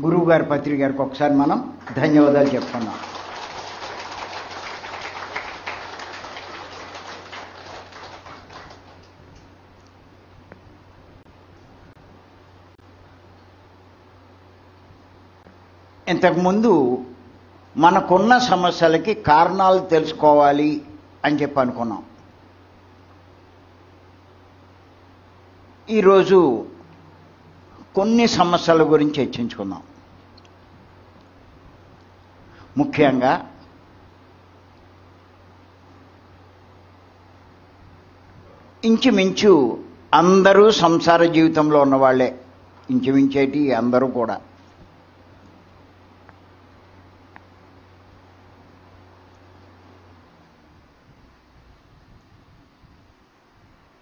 గురువు గారి పత్రిక గారికి ఒకసారి మనం ధన్యవాదాలు చెప్పుకున్నాం. ఇంతకుముందు మనకున్న సమస్యలకి కారణాలు తెలుసుకోవాలి అని చెప్పి అనుకున్నాం. ఈరోజు కొన్ని సమస్యల గురించి చర్చించుకుందాం. ముఖ్యంగా ఇంచుమించు అందరూ సంసార జీవితంలో ఉన్నవాళ్లే, ఇంచుమించేటి అందరూ కూడా.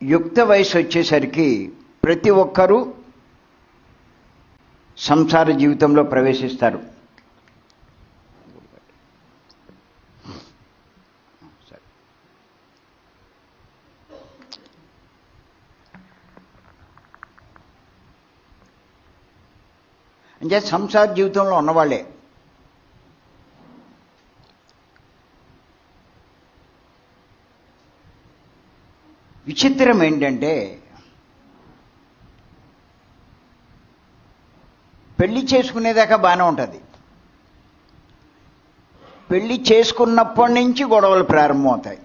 యుక్త వయసు వచ్చేసరికి ప్రతి ఒక్కరూ సంసార జీవితంలో ప్రవేశిస్తారు. అంటే సంసార జీవితంలో ఉన్నవాళ్లే. విచిత్రం ఏంటంటే పెళ్లి చేసుకునేదాకా బాగానే ఉంటుంది. పెళ్లి చేసుకున్నప్పటి నుంచి గొడవలు ప్రారంభమవుతాయి.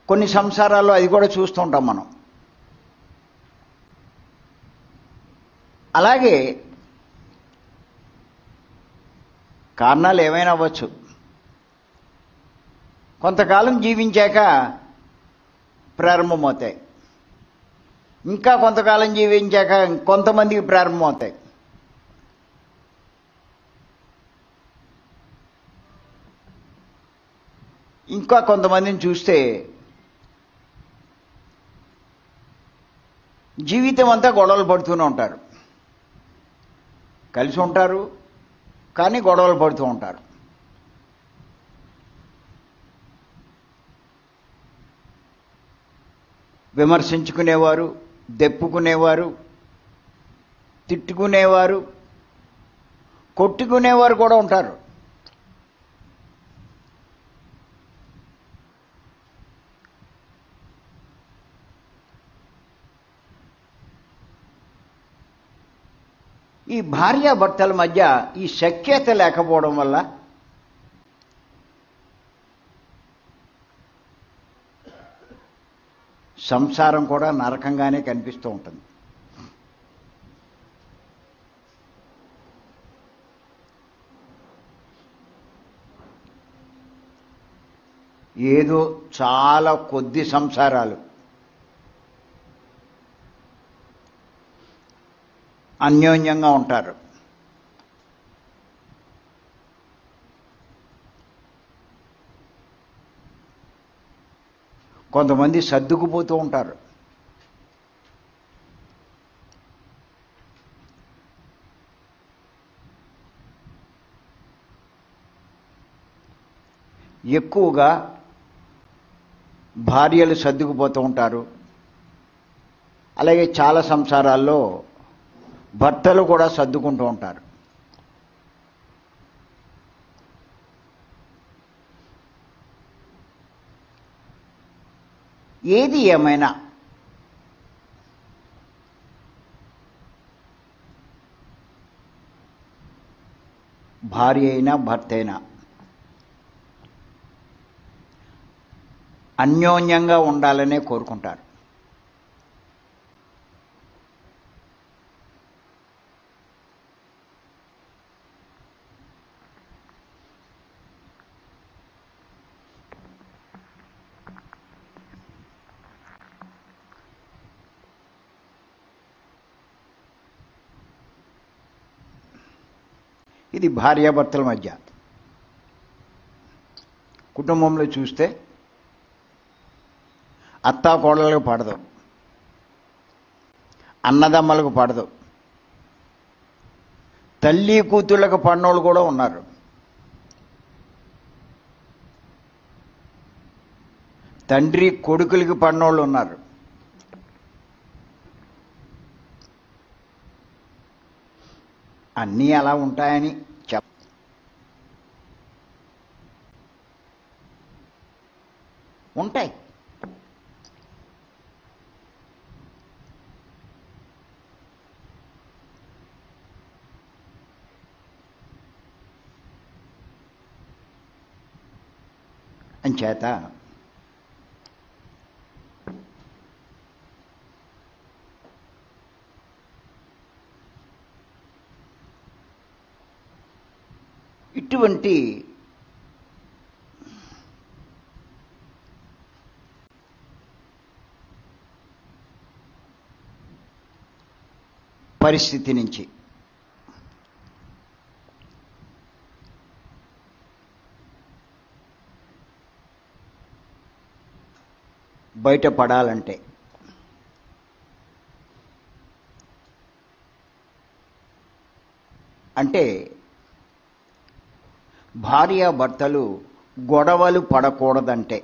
కొన్ని సంసారాల్లో అది కూడా చూస్తుంటాం మనం. అలాగే కారణాలు ఏమైనా అవ్వచ్చు. కొంతకాలం జీవించాక ప్రారంభమవుతాయి. ఇంకా కొంతకాలం జీవించాక కొంతమందికి ప్రారంభమవుతాయి. ఇంకా కొంతమందిని చూస్తే జీవితం అంతా గొడవలు పడుతూనే ఉంటారు. కలిసి ఉంటారు కానీ గొడవలు పడుతూ ఉంటారు. విమర్శించుకునేవారు, దెప్పుకునేవారు, తిట్టుకునేవారు, కొట్టుకునేవారు కూడా ఉంటారు. ఈ భార్యాభర్తల మధ్య ఈ సఖ్యత లేకపోవడం వల్ల సంసారం కూడా నరకంగానే కనిపిస్తూ ఉంటుంది. ఏదో చాలా కొద్ది సంసారాలు అన్యోన్యంగా ఉంటారు. కొంతమంది సర్దుకుపోతూ ఉంటారు. ఎక్కువగా భార్యలు సర్దుకుపోతూ ఉంటారు. అలాగే చాలా సంసారాల్లో భర్తలు కూడా సర్దుకుంటూ ఉంటారు. ఏది ఏమైనా భార్య అయినా భర్త అయినా అన్యోన్యంగా ఉండాలనే కోరుకుంటారు. ఇది భార్యాభర్తల మధ్య. కుటుంబంలో చూస్తే అత్తా కోడళ్ళకు పడదు, అన్నదమ్మలకు పడదు, తల్లి కూతుళ్ళకు పడినోళ్ళు కూడా ఉన్నారు. తండ్రి కొడుకులకి పడినోళ్ళు ఉన్నారు. అన్నీ అలా ఉంటాయని ఉంటాయి. అంచేత ఇటువంటి పరిస్థితి నుంచి బయటపడాలంటే అంటే భార్యాభర్తలు గొడవలు పడకూడదంటే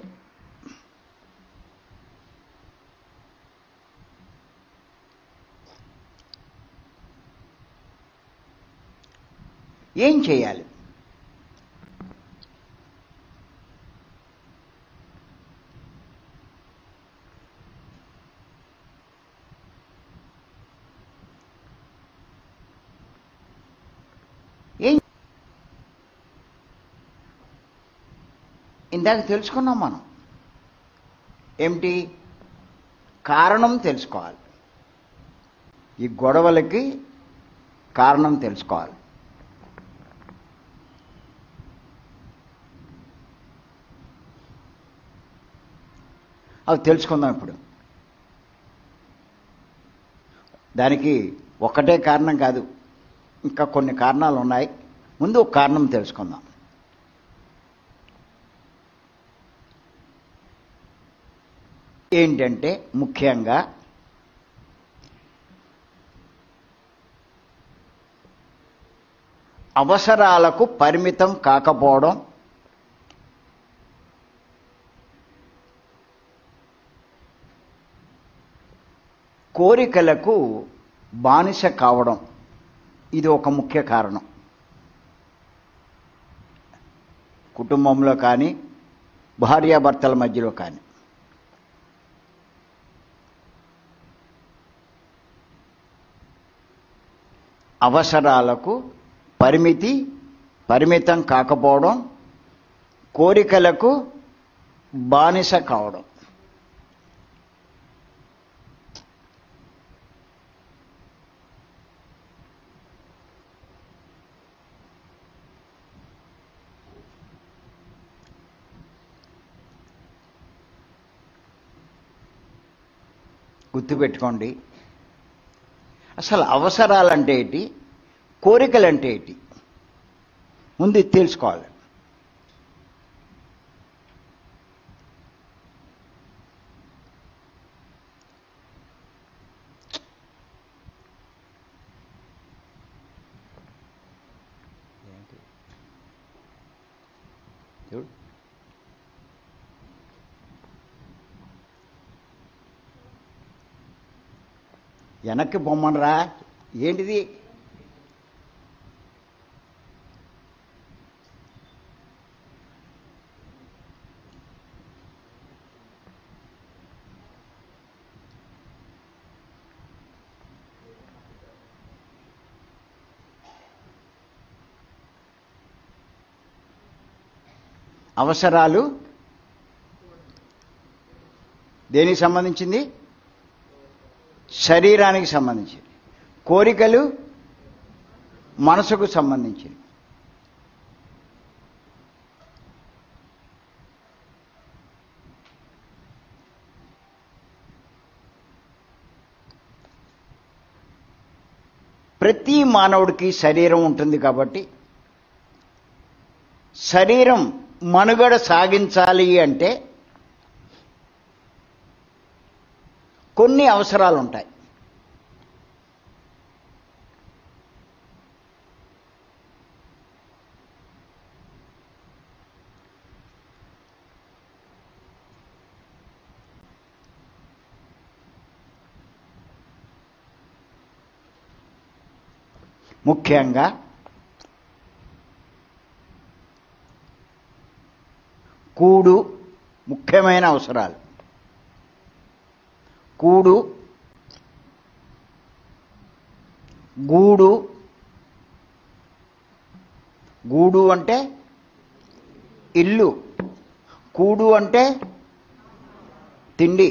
ఏం చేయాలి? ఇందాక తెలుసుకున్నాం మనం. ఏమిటి కారణం? తెలుసుకోవాలి. ఈ గొడవలకి కారణం తెలుసుకోవాలి. అవి తెలుసుకుందాం ఇప్పుడు. దానికి ఒక్కటే కారణం కాదు, ఇంకా కొన్ని కారణాలు ఉన్నాయి. ముందు ఒక కారణం తెలుసుకుందాం. ఏంటంటే ముఖ్యంగా అవసరాలకు పరిమితం కాకపోవడం, కోరికలకు బానిస కావడం, ఇది ఒక ముఖ్య కారణం. కుటుంబంలో కానీ భార్యాభర్తల మధ్యలో కానీ. అవసరాలకు పరిమితం కాకపోవడం, కోరికలకు బానిస కావడం. గుర్తుపెట్టుకోండి, అసలు అవసరాలంటే ఏంటి, కోరికలంటే ఏంటి, ముందు ఇది తెలుసుకోవాలి. వెనక్కి పొమ్మనరా, ఏంటిది? అవసరాలు దేనికి సంబంధించింది? శరీరానికి సంబంధించింది. కోరికలు మనసుకు సంబంధించింది. ప్రతి మానవుడికి శరీరం ఉంటుంది కాబట్టి శరీరం మనుగడ సాగించాలి అంటే కొన్ని అవసరాలు ఉంటాయి. ముఖ్యంగా కూడు ముఖ్యమైన అవసరాలు. కూడు, గూడు. గూడు అంటే ఇల్లు, కూడు అంటే తిండి.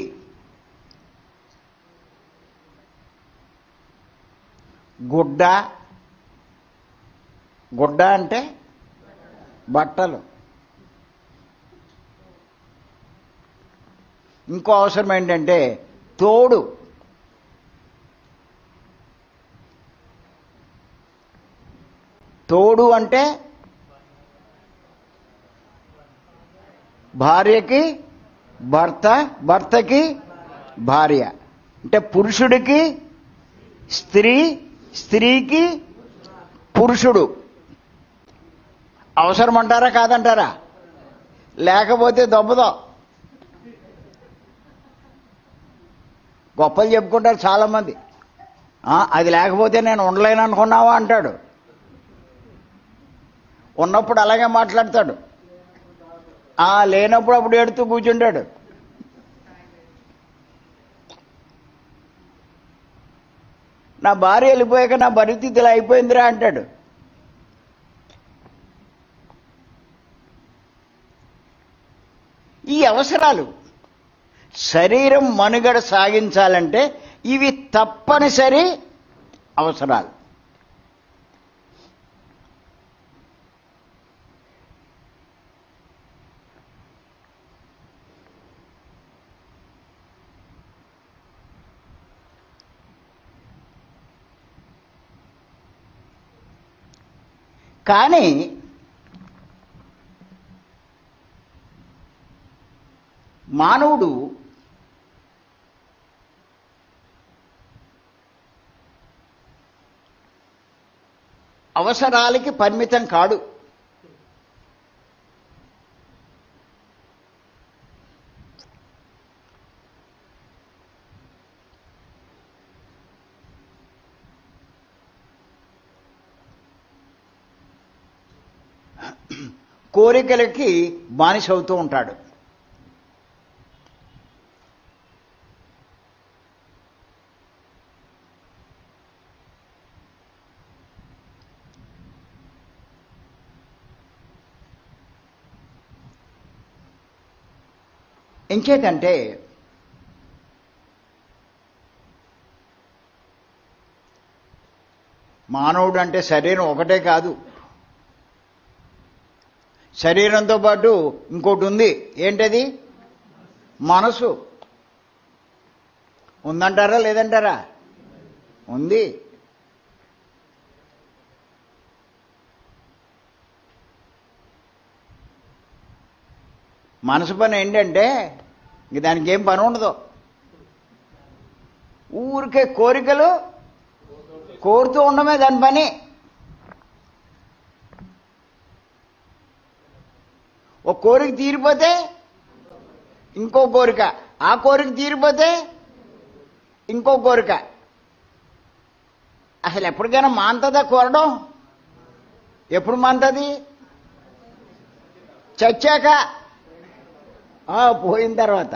గుడ్డ, గుడ్డ అంటే బట్టలు. ఇంకో అవసరం ఏంటంటే తోడు. తోడు అంటే భార్యకి భర్త, భర్తకి భార్య. అంటే పురుషుడికి స్త్రీ, స్త్రీకి పురుషుడు. అవసరం అంటారా కాదంటారా? లేకపోతే దొబ్బదో. గొప్పలు చెప్పుకుంటారు చాలామంది. అది లేకపోతే నేను ఉండలేను అనుకున్నావా అంటాడు. ఉన్నప్పుడు అలాగే మాట్లాడతాడు, లేనప్పుడు అప్పుడు ఏడుతూ కూర్చుంటాడు. నా భార్య వెళ్ళిపోయాక నా పరిస్థితి ఇలా అయిపోయిందిరా అంటాడు. ఈ అవసరాలు శరీరం మనుగడ సాగించాలంటే ఇవి తప్పనిసరి అవసరాలు. కానీ మానవుడు అవసరాలకి పరిమితం కాడు. కోరికలకి బానిస అవుతూ ఉంటాడు. ఎంచేతంటే మానవుడు అంటే శరీరం ఒకటే కాదు, శరీరంతో పాటు ఇంకోటి ఉంది. ఏంటది? మనసు. ఉందంటారా లేదంటారా? ఉంది. మనసు పని ఏంటంటే ఇంక దానికి ఏం పని ఉండదు. ఊరికే కోరికలు కోరుతూ ఉండమే దాని పని. ఒక కోరిక తీరిపోతే ఇంకో కోరిక, ఆ కోరిక తీరిపోతే ఇంకో కోరిక. అసలు ఎప్పటికైనా మాంతదా కోరడం? ఎప్పుడు మాంతది? చచ్చాక, పోయిన తర్వాత.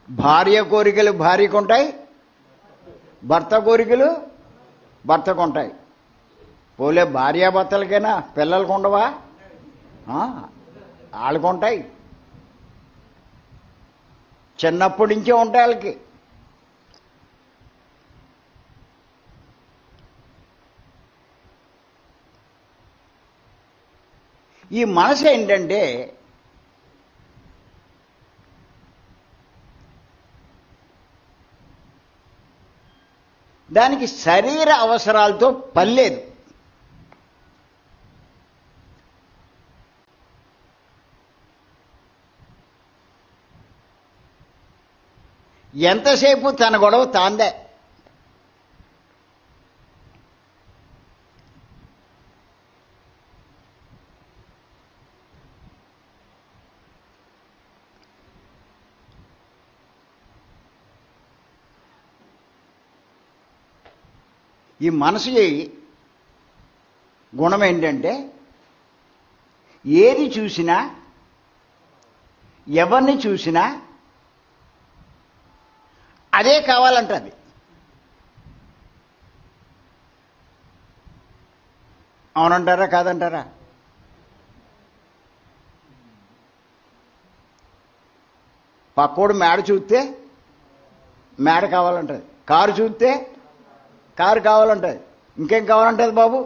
భార్య కోరికలు భార్యకు ఉంటాయి, భర్త కోరికలు భర్తకు ఉంటాయి. పోలే భార్యాభర్తలకైనా పిల్లలకు ఉండవా? వాళ్ళకు ఉంటాయి, చిన్నప్పటి నుంచే ఉంటాయి వాళ్ళకి. ఈ మనసు ఏంటంటే దానికి శరీర అవసరాలతో పని లేదు. ఎంతసేపు తన గొడవ తాందే. ఈ మనసు గుణం ఏంటంటే ఏది చూసినా ఎవరిని చూసినా అదే కావాలంటది. అవునంటారా కాదంటారా? పక్కోడు మేడ చూస్తే మేడ కావాలంటది, కారు చూస్తే కారు కావాలంటది, ఇంకేం కావాలంటది బాబు?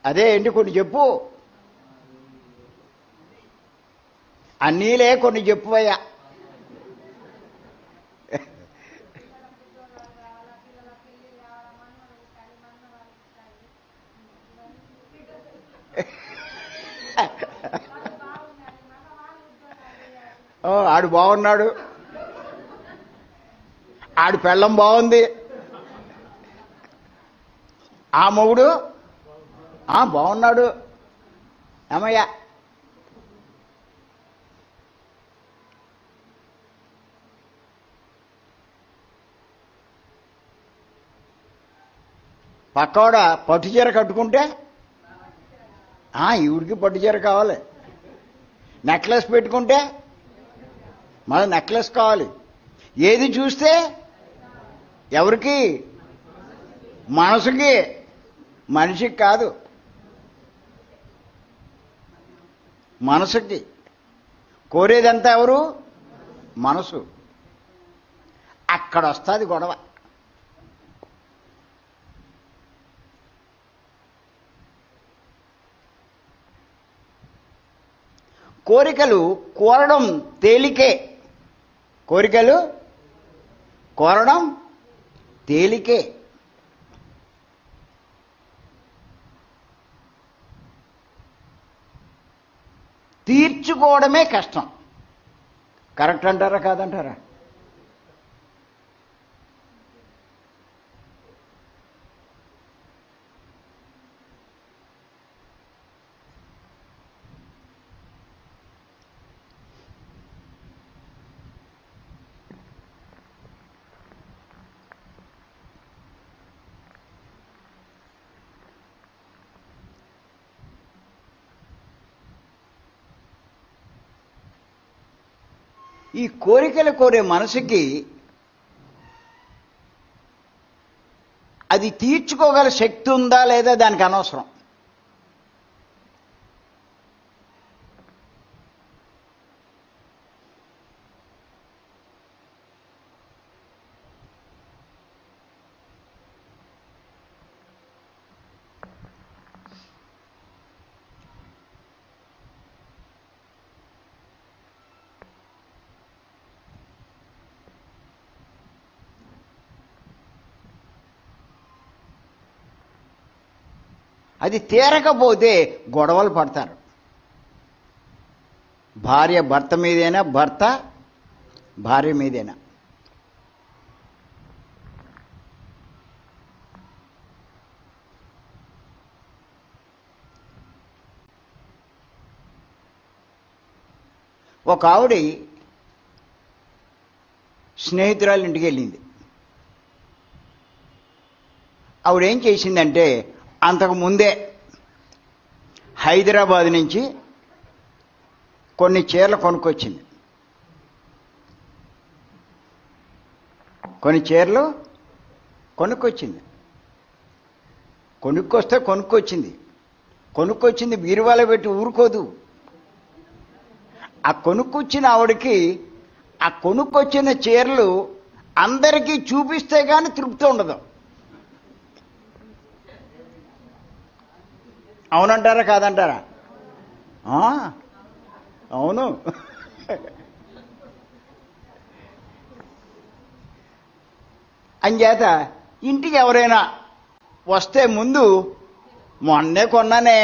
అదే ఏంటి కొన్ని చెప్పు, అన్నీలే కొన్ని చెప్పువయ్యా. ఆడు బాగున్నాడు, ఆడు పెళ్ళం బాగుంది, ఆ మొగుడు బాగున్నాడు, ఏమయ్యా పక్కవాడ పట్టుచీర కట్టుకుంటే ఈవిడికి పట్టుచీర కావాలి, నెక్లెస్ పెట్టుకుంటే మళ్ళీ నెక్లెస్ కావాలి. ఏది చూస్తే ఎవరికి? మనసుకి, మనిషికి కాదు, మనసుకి. కోరేదంతా ఎవరు? మనసు. అక్కడ వస్తుంది గొడవ. కోరికలు కోరడం తేలికే, కోరికలు కోరడం తేలికే. తీర్చుకోవడమే కష్టం. కరెక్ట్ అంటారా కాదంటారా? ఈ కోరికలు కోరే మనసుకి అది తీర్చుకోగల శక్తి ఉందా లేదా దానికి అనవసరం. అది తీరకపోతే గొడవలు పడతారు. భార్య భర్త మీదైనా, భర్త భార్య మీదైనా. ఒక ఆవిడ స్నేహితురాలు ఇంటికి వెళ్ళింది. ఆవిడేం చేసిందంటే అంతకు ముందే హైదరాబాద్ నుంచి కొన్ని చీరలు కొనుక్కొచ్చింది. కొన్ని చీరలు కొనుక్కొచ్చింది. కొనుక్కొచ్చింది బీరువాలో పెట్టి ఊరుకోదు. ఆ కొనుక్కొచ్చిన ఆవిడకి ఆ కొనుక్కొచ్చిన చీరలు అందరికీ చూపిస్తే కానీ తృప్తి ఉండదు. అవునంటారా కాదంటారా? అవును. అంచేత ఇంటికి ఎవరైనా వస్తే ముందు మొన్నే కొన్నానే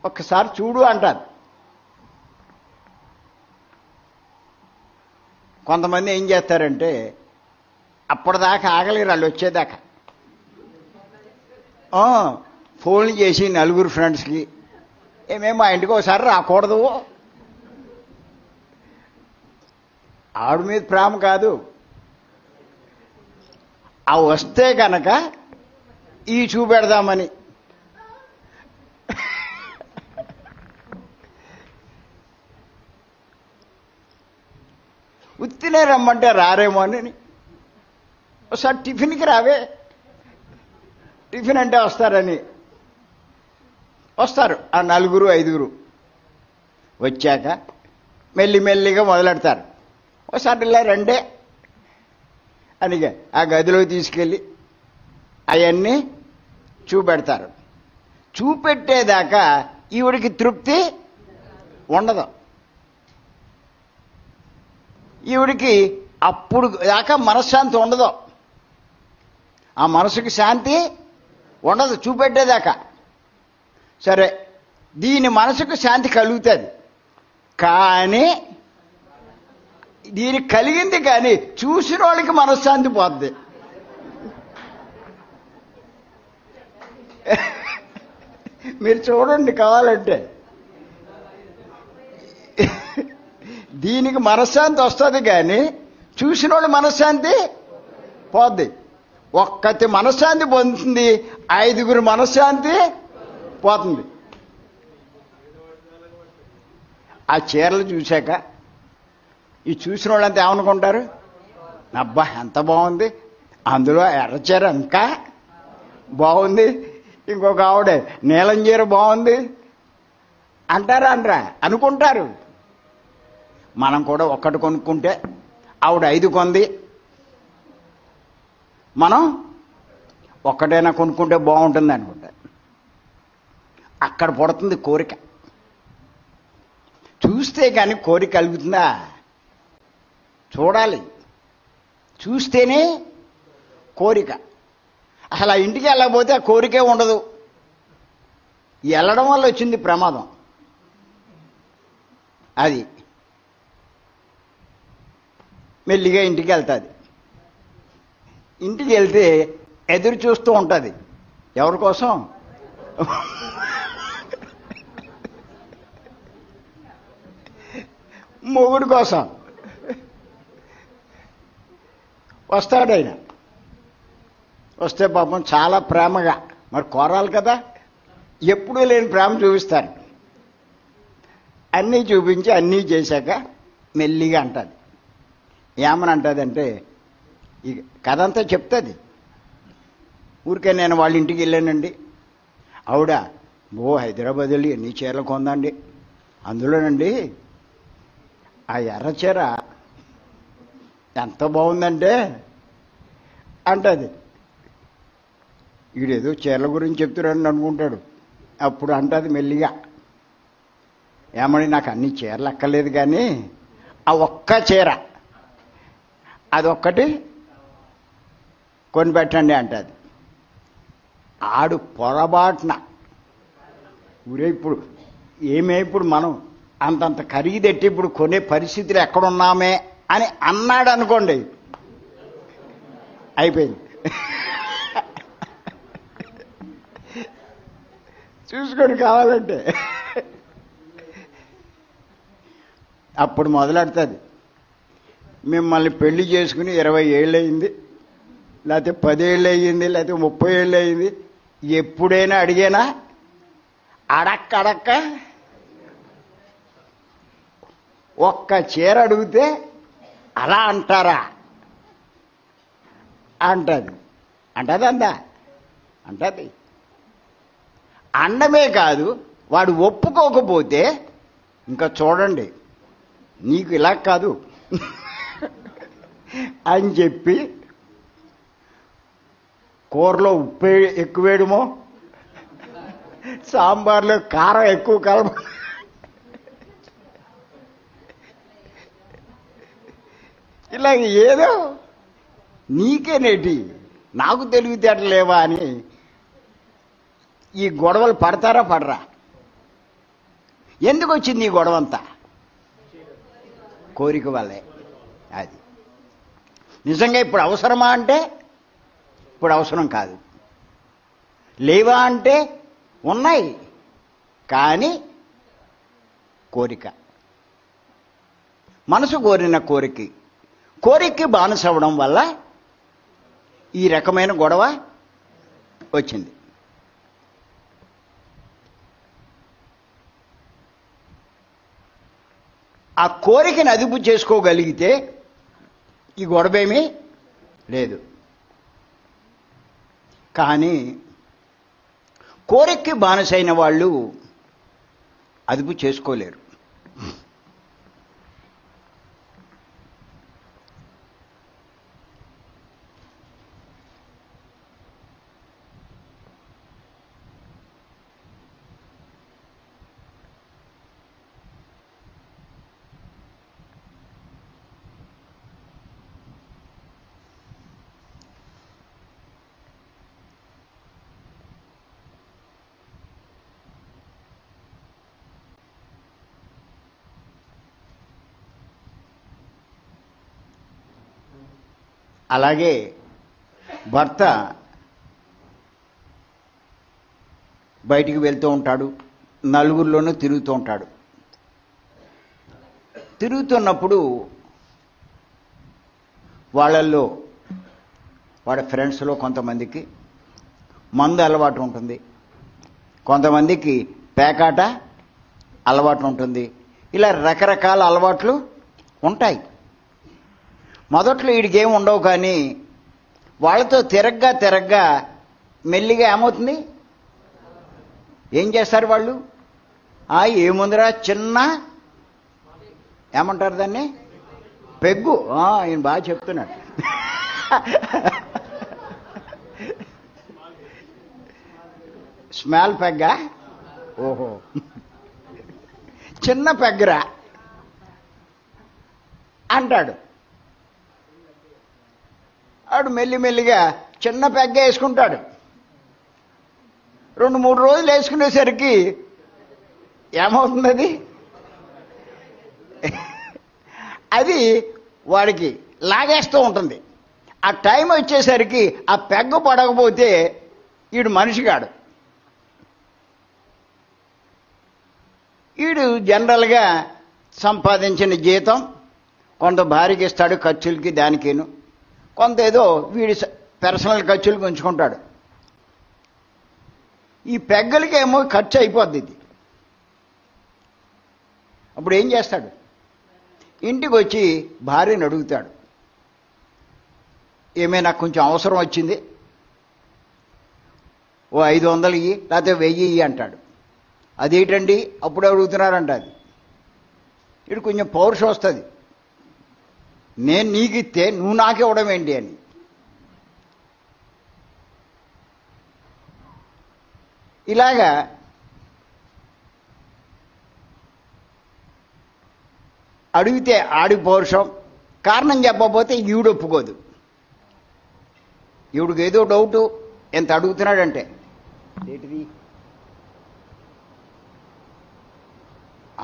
ఒక్కసారి చూడు అంటారు. కొంతమంది ఏం చేస్తారంటే అప్పటిదాకా ఆగలేరు, వాళ్ళు వచ్చేదాకా ఫోన్లు చేసి నలుగురు ఫ్రెండ్స్కి ఏమేమి మా ఇంటికి ఒకసారి రాకూడదు. ఆవిడ మీద ప్రేమ కాదు, ఆ వస్తే కనుక ఈ చూపెడదామని. ఉత్తినే రమ్మంటే రారేమో అని. ఒకసారి టిఫిన్కి రావే, టిఫిన్ అంటే వస్తారని. వస్తారు ఆ 4 5 వచ్చాక మెల్లిమెల్లిగా మొదలెడతారు. ఒకసారి ఇలా రండే అనిగా ఆ గదిలో తీసుకెళ్ళి అవన్నీ చూపెడతారు. చూపెట్టేదాకా ఈవిడికి తృప్తి ఉండదు. ఈవిడికి అప్పుడు దాకా మనశ్శాంతి ఉండదు. ఆ మనసుకి శాంతి ఉండదు చూపెట్టేదాకా. సరే, దీని మనసుకు శాంతి కలుగుతుంది, కానీ దీనికి కలిగింది కానీ చూసిన వాళ్ళకి మనశ్శాంతి పోతుంది. మీరు చూడండి కావాలంటే. దీనికి మనశ్శాంతి వస్తుంది కానీ చూసిన వాళ్ళు మనశ్శాంతి పోద్ది. ఒక్కటి మనశ్శాంతి పొందుతుంది, 5 మనశ్శాంతి పోతుంది. ఆ చీరలు చూశాక ఈ చూసిన వాళ్ళంతా ఏమనుకుంటారు? అబ్బా ఎంత బాగుంది, అందులో ఎర్రచీర ఇంకా బాగుంది, ఇంకొక ఆవిడ నీలం చీర బాగుంది అంటారా? అనరా? అనుకుంటారు. మనం కూడా ఒక్కటి కొనుక్కుంటే ఆవిడ 5 కొంది, మనం ఒక్కటైనా కొనుక్కుంటే బాగుంటుంది అనుకుంటా. అక్కడ పుడుతుంది కోరిక. చూస్తే కానీ కోరిక కలుగుతుందా? చూడాలి, చూస్తేనే కోరిక. అసలు ఆ ఇంటికి వెళ్ళకపోతే ఆ కోరికే ఉండదు. వెళ్ళడం వల్ల వచ్చింది ప్రమాదం. అది మెల్లిగా ఇంటికి వెళ్తుంది. ఇంటికి వెళ్తే ఎదురు చూస్తూ ఉంటుంది. ఎవరి కోసం? మొగుడు కోసం. వస్తాడు ఆయన. వస్తే పాపం చాలా ప్రేమగా, మరి కోరాలి కదా, ఎప్పుడూ లేని ప్రేమ చూపిస్తారు. అన్నీ చూపించి అన్నీ చేశాక మెల్లిగా అంటుంది. ఏమని అంటుందంటే, ఈ కథ అంతా చెప్తుంది. ఊరికే నేను వాళ్ళ ఇంటికి వెళ్ళానండి, ఆవిడ హైదరాబాద్ వెళ్ళి ఎన్ని చీరలు కొందండి, అందులోనండి ఆ ఎర్ర చీర ఎంత బాగుందంటే అంటది. వీడేదో చీరల గురించి చెప్తున్నాడని అనుకుంటాడు. అప్పుడు అంటది మెల్లిగా, ఏమని నాకు అన్ని చీరలు అక్కర్లేదు కానీ ఆ ఒక్క చీర అదొక్కటి కొనిపెట్టండి అంటది. ఆడు పొరబాటున ఊరే ఇప్పుడు ఇప్పుడు మనం అంతంత ఖరీదెట్టి ఇప్పుడు కొనే పరిస్థితులు ఎక్కడున్నామే అని అన్నాడు అనుకోండి, అయిపోయింది. చూసుకొని కావాలంటే అప్పుడు మొదలెడుతుంది. మిమ్మల్ని పెళ్లి చేసుకుని 20 ఏళ్ళు అయింది, లేకపోతే 10 ఏళ్ళు అయ్యింది, లేకపోతే 30 ఏళ్ళు అయింది, ఎప్పుడైనా అడిగేనా? అడక్క ఒక్క చీర అడిగితే అలా అంటారా అంటది. అంటదందా? అంటది. అండమే కాదు, వాడు ఒప్పుకోకపోతే ఇంకా చూడండి, నీకు ఇలా కాదు అని చెప్పి కూరలో ఉప్పు ఎక్కువ వేయడమో, సాంబార్లో కారం ఎక్కువ కలప, ఇలాగ ఏదో నీకేనేటి, నాకు తెలివితేటలు లేవా అని ఈ గొడవలు పడతారా పడరా? ఎందుకు వచ్చింది ఈ గొడవంతా? కోరిక వల్లే. అది నిజంగా ఇప్పుడు అవసరమా అంటే ఇప్పుడు అవసరం కాదు. లేవా అంటే ఉన్నాయి, కానీ కోరిక, మనసు కోరిన కోరిక బానిస అవ్వడం వల్ల ఈ రకమైన గొడవ వచ్చింది. ఆ కోరికను అదుపు చేసుకోగలిగితే ఈ గొడవేమీ లేదు. కానీ కోరికకి బానిసైన వాళ్ళు అదుపు చేసుకోలేరు. అలాగే భర్త బయటికి వెళ్తూ ఉంటాడు, నలుగురిలోనూ తిరుగుతూ ఉంటాడు. తిరుగుతున్నప్పుడు వాళ్ళల్లో వాడి ఫ్రెండ్స్లో కొంతమందికి మందు అలవాటు ఉంటుంది, కొంతమందికి పేకాట అలవాటు ఉంటుంది. ఇలా రకరకాల అలవాట్లు ఉంటాయి. మొదట్లో వీడికి ఏమి ఉండవు, కానీ వాళ్ళతో తిరగ్గా మెల్లిగా ఏమవుతుంది, ఏం చేస్తారు వాళ్ళు, ఏముందిరా చిన్న ఏమంటారు దాన్ని, పెగ్గు. ఈయన బాగా చెప్తున్నాడు. స్మాల్ పెగ్గా, ఓహో చిన్న పెగ్గరా అంటాడు. ఆడు మెల్లిమెల్లిగా చిన్న పెగ్గ వేసుకుంటాడు. 2-3 రోజులు వేసుకునేసరికి ఏమవుతుంది, అది వాడికి లాగేస్తూ ఉంటుంది. ఆ టైం వచ్చేసరికి ఆ పెగ్గ పడకపోతే వీడు మనిషి కాడు. వీడు జనరల్గా సంపాదించిన జీతం కొంత భార్యకి ఇస్తాడు, ఖర్చులకి దానికేను, కొంత ఏదో వీడి పర్సనల్ ఖర్చులకు ఉంచుకుంటాడు. ఈ పెగ్గలకేమో ఖర్చు అయిపోద్ది ఇది. అప్పుడు ఏం చేస్తాడు, ఇంటికి వచ్చి భార్యను అడుగుతాడు, ఏమైనా కొంచెం అవసరం వచ్చింది, ఓ 500 ఇయ్యి లేకపోతే 1000 ఇయ్యి అంటాడు. అదేంటండి అప్పుడే అడుగుతున్నారంట. అది ఇటు కొంచెం పౌరుషం వస్తుంది, నేను నీకు ఇస్తే నువ్వు నాకివ్వడం ఏంటి అని. ఇలాగా అడిగితే ఆడి పౌరుషం, కారణం చెప్పకపోతే ఈవిడ ఒప్పుకోదు. ఈవిడికి ఏదో డౌటు, ఎంత అడుగుతున్నాడంటే ఏంటిది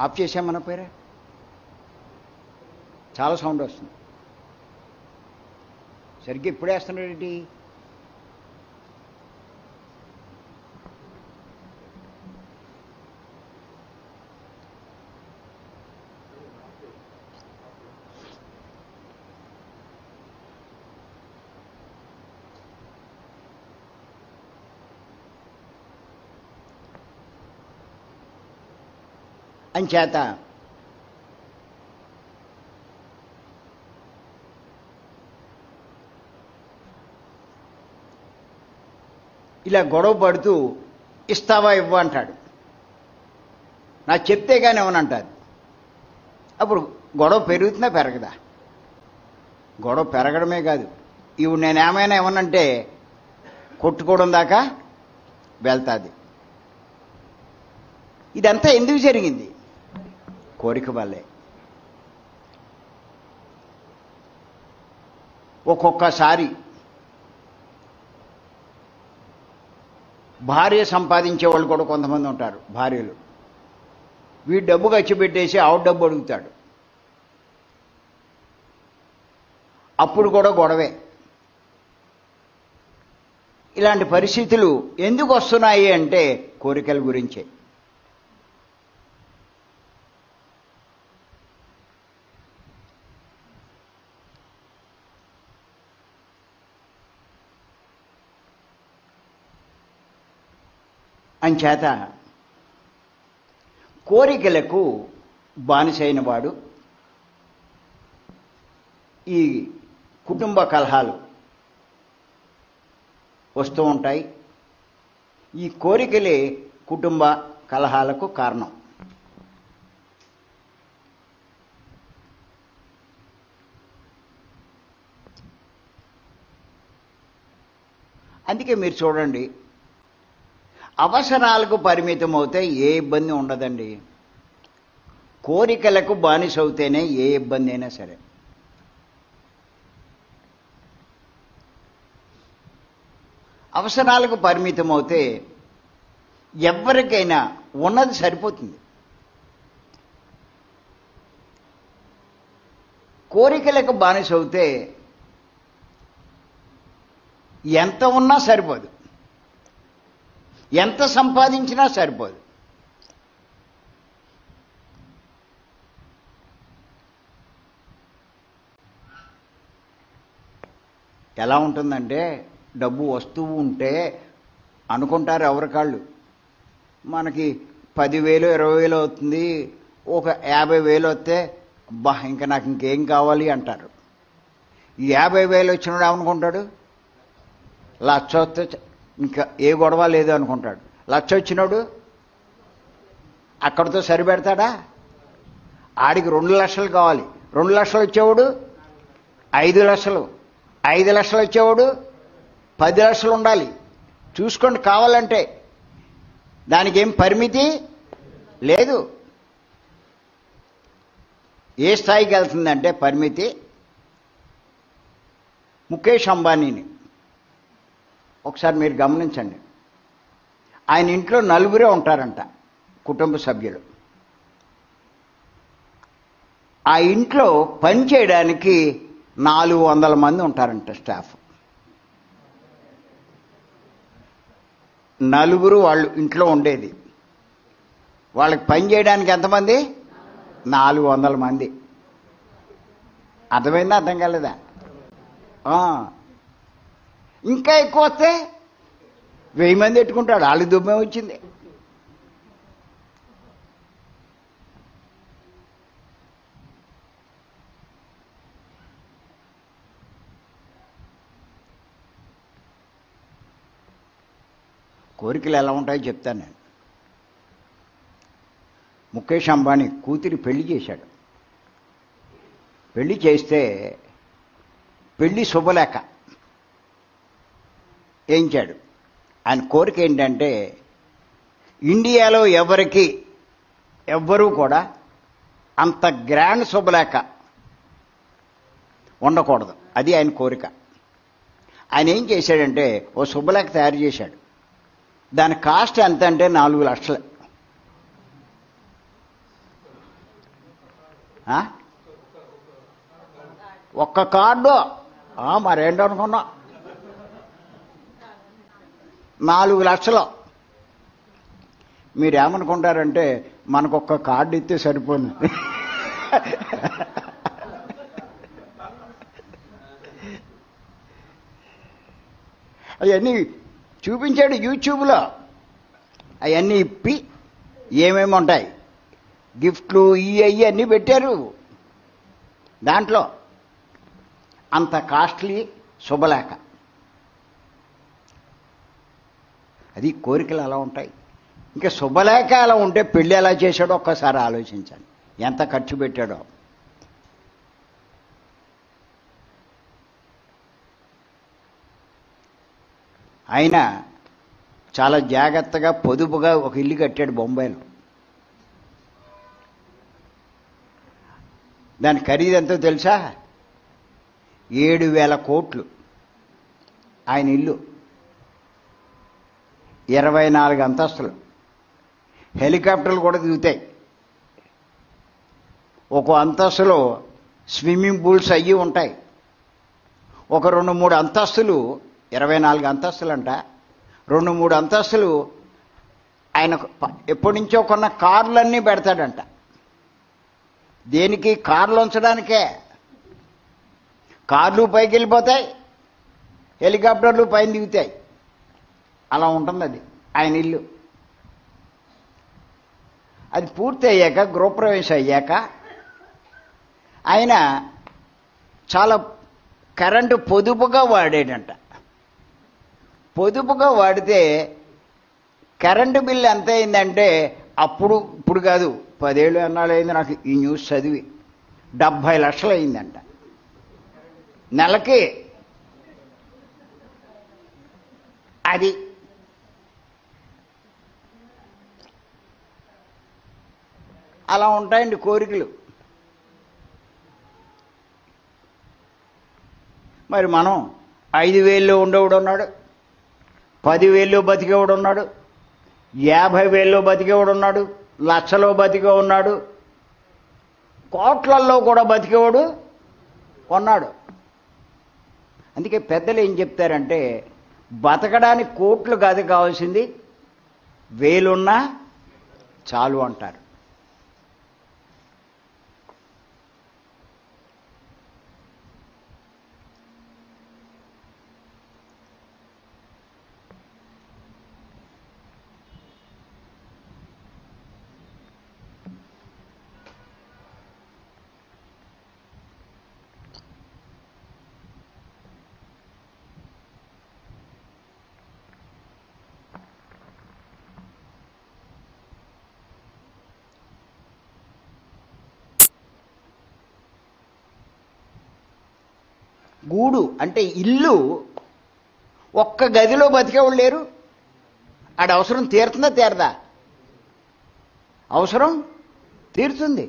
ఆఫ్ చేసామన్న పేరే, చాలా సౌండ్ వస్తుంది. సరిగ్గా ఇప్పుడే వేస్తున్నాడేంటి, అంచేత ఇలా గొడవ పడుతూ ఇస్తావా ఇవ్వ అంటాడు. నాకు చెప్తే కానీ ఏమనంటారు. అప్పుడు గొడవ పెరుగుతుందా పెరగదా? గొడవ పెరగడమే కాదు, ఇవి నేనేమైనా ఏమనంటే కొట్టుకోవడం దాకా వెళ్తుంది. ఇదంతా ఎందుకు జరిగింది? కోరిక వల్లే. ఒక్కొక్కసారి భార్య సంపాదించే వాళ్ళు కూడా కొంతమంది ఉంటారు. భార్యలు వీడు డబ్బు ఖర్చు పెట్టేసి ఆవిడ డబ్బు అడుగుతాడు, అప్పుడు కూడా గొడవే. ఇలాంటి పరిస్థితులు ఎందుకు వస్తున్నాయి అంటే కోరికల గురించే. అంచేత కోరికలకు బానిసైన వాడు ఈ కుటుంబ కలహాలు వస్తూ ఉంటాయి. ఈ కోరికలే కుటుంబ కలహాలకు కారణం. అందుకే మీరు చూడండి, అవసరాలకు పరిమితం అవుతే ఏ ఇబ్బంది ఉండదండి. కోరికలకు బానిస అవుతేనే ఏ ఇబ్బంది అయినా సరే. అవసరాలకు పరిమితం అవుతే ఎవరికైనా ఉన్నది సరిపోతుంది. కోరికలకు బానిస అవుతే ఎంత ఉన్నా సరిపోదు, ఎంత సంపాదించినా సరిపోదు. ఎలా ఉంటుందంటే, డబ్బు వస్తువు ఉంటే అనుకుంటారు ఎవరికాళ్ళు, మనకి 10,000 20,000 అవుతుంది, ఒక 50,000 వస్తే బా ఇంకా నాకు ఇంకేం కావాలి అంటారు. ఈ 50,000 వచ్చినాడు ఏమనుకుంటాడు, 1,00,000 వస్తే ఇంకా ఏ గొడవ లేదు అనుకుంటాడు. 1,00,000 వచ్చినాడు అక్కడితో సరిపెడతాడా? ఆడికి 2 లక్షలు కావాలి. 2 లక్షలు వచ్చేవాడు 5 లక్షలు, 5 లక్షలు వచ్చేవాడు 10 లక్షలు ఉండాలి. చూసుకోండి, కావాలంటే దానికి ఏం పరిమితి లేదు. ఏ స్థాయికి వెళ్తుందంటే పరిమితి, ముఖేష్ అంబానీని ఒకసారి మీరు గమనించండి. ఆయన ఇంట్లో 4 ఉంటారంట కుటుంబ సభ్యులు. ఆ ఇంట్లో పని చేయడానికి 400 మంది ఉంటారంట స్టాఫ్. 4 వాళ్ళు ఇంట్లో ఉండేది. వాళ్ళకి పని చేయడానికి ఎంతమంది? 400 మంది. అర్థమైందా? అర్థం కాలేదా? ఇంకా ఎక్కువ వస్తే 1000 మంది పెట్టుకుంటాడు. వాళ్ళకి దుమ్మే వచ్చింది. కోరికలు ఎలా ఉంటాయో చెప్తాను నేను. ముఖేష్ అంబానీ కూతురి పెళ్లి చేశాడు. పెళ్లి చేస్తే పెళ్లి శుభలేఖ వేయించాడు. ఆయన కోరిక ఏంటంటే, ఇండియాలో ఎవ్వరూ కూడా అంత గ్రాండ్ శుభలేఖ ఉండకూడదు. అది ఆయన కోరిక. ఆయన ఏం చేశాడంటే, ఓ శుభలేఖ తయారు చేశాడు. దాని కాస్ట్ ఎంత అంటే 4 లక్షలు. ఒక్క కార్డు మరేంటనుకున్నా 4 లక్షలు. మీరేమనుకుంటారంటే, మనకొక్క కార్డు ఇస్తే సరిపోయింది. అవన్నీ చూపించాడు యూట్యూబ్లో. అవన్నీ ఇప్పి ఏమేమి ఉంటాయి గిఫ్ట్లు ఇవి అన్నీ పెట్టారు. దాంట్లో అంత కాస్ట్లీ శుభలేఖ. అది కోరికలు అలా ఉంటాయి. ఇంకా శుభలేఖ అలా ఉంటే పెళ్ళి ఎలా చేశాడో ఒక్కసారి ఆలోచించండి, ఎంత ఖర్చు పెట్టాడో. ఆయన చాలా జాగ్రత్తగా పొదుపుగా ఒక ఇల్లు కట్టాడు బొంబాయిలో. దాని ఖరీదు ఎంతో తెలుసా? 7,000 కోట్లు ఆయన ఇల్లు. 24 అంతస్తులు. హెలికాప్టర్లు కూడా దిగుతాయి. ఒక అంతస్తులో స్విమ్మింగ్ పూల్స్ అయ్యి ఉంటాయి. ఒక 2-3 అంతస్తులు, 24 అంతస్తులంట, 2-3 అంతస్తులు ఆయన ఎప్పటి నుంచో కొన్న కార్లన్నీ పెడతాడంట. దేనికి? కార్లు ఉంచడానికే. కార్లు పైకి వెళ్ళిపోతాయి, హెలికాప్టర్లు పైన దిగుతాయి. అలా ఉంటుంది అది ఆయన ఇల్లు. అది పూర్తి అయ్యాక గృహప్రవేశం అయ్యాక ఆయన చాలా కరెంటు పొదుపుగా వాడాడంట. పొదుపుగా వాడితే కరెంటు బిల్లు ఎంత అయిందంటే ఇప్పుడు కాదు 10 ఏళ్ళు అన్నాళ్ళు అయింది నాకు ఈ న్యూస్ చదివి, 70 లక్షలు అయిందంట నెలకి. అది అలా ఉంటాయండి కోరికలు. మరి మనం 5,000లో ఉండేవాడు ఉన్నాడు, 10,000లో బతికేవాడు ఉన్నాడు, 50,000లో బతికేవాడు ఉన్నాడు, లక్షలో బతికే ఉన్నాడు, కోట్లల్లో కూడా బతికేవాడు ఉన్నాడు. అందుకే పెద్దలు ఏం చెప్తారంటే బతకడానికి కోట్లు కాదు కావాల్సింది, 1000 ఉన్నా చాలు అంటారు. గూడు అంటే ఇల్లు, ఒక్క గదిలో బతికేవాళ్ళు లేరు. ఆడ అవసరం తీరుతుందా తీరదా? అవసరం తీరుతుంది.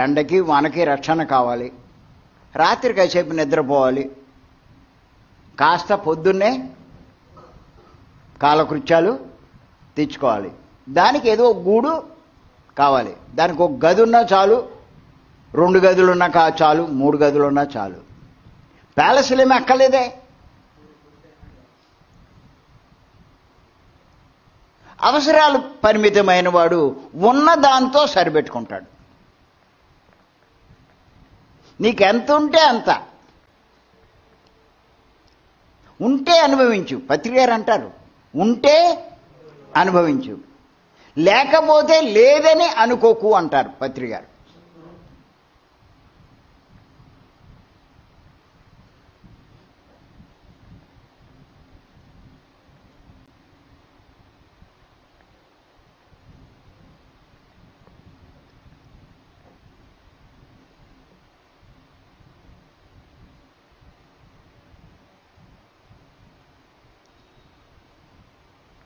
ఎండకి వానకి రక్షణ కావాలి, రాత్రి కాసేపు నిద్రపోవాలి, కాస్త పొద్దున్నే కాలకృత్యాలు తెచ్చుకోవాలి. దానికి ఏదో గూడు కావాలి. దానికి ఒక గది ఉన్నా చాలు, 2 గదులున్నా చాలు, 3 గదులున్నా చాలు. ప్యాలెస్లేమీ అక్కర్లేదే. అవసరాలు పరిమితమైన వాడు ఉన్న దాంతో సరిపెట్టుకుంటాడు. నీకెంత ఉంటే అంత ఉంటే అనుభవించు. పత్రికారు అంటారు ఉంటే అనుభవించు, లేకపోతే లేదని అనుకోకు అంటారు పత్రికారు.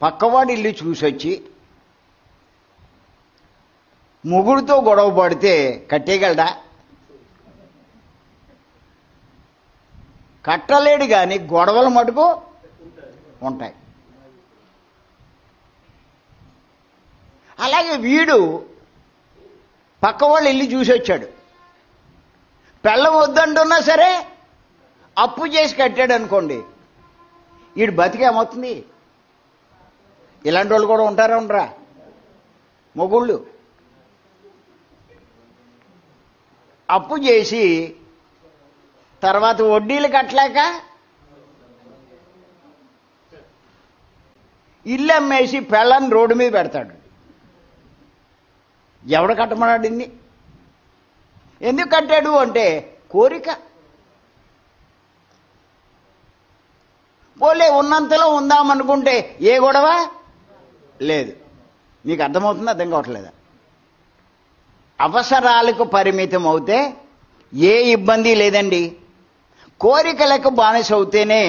పక్కవాడి ఇల్లు చూసొచ్చి మొగుడితో గొడవ పడితే కట్టేయగలడా? కట్టలేడు. కానీ గొడవలు మటుకు ఉంటాయి. అలాగే వీడు పక్కవాళ్ళు ఇల్లు చూసొచ్చాడు, పెళ్ళం వద్దంటున్నా సరే అప్పు చేసి కట్టాడు అనుకోండి, వీడు బతికేమవుతుంది? ఇలాంటి వాళ్ళు కూడా ఉంటారా ఉండరా? మొగుళ్ళు అప్పు చేసి తర్వాత వడ్డీలు కట్టలేక ఇల్లు అమ్మేసి పెళ్ళని రోడ్డు మీద పెడతాడు. ఎవడు కట్టమన్నాడు ఇన్ని? ఎందుకు కట్టాడు అంటే కోరిక. పోలే ఉన్నంతలో ఉందామనుకుంటే ఏ గొడవ లేదు. మీకు అర్థమవుతుందా? అర్థం కావట్లేదా? అవసరాలకు పరిమితం అవుతే ఏ ఇబ్బంది లేదండి. కోరికలకు బానిస అవుతేనే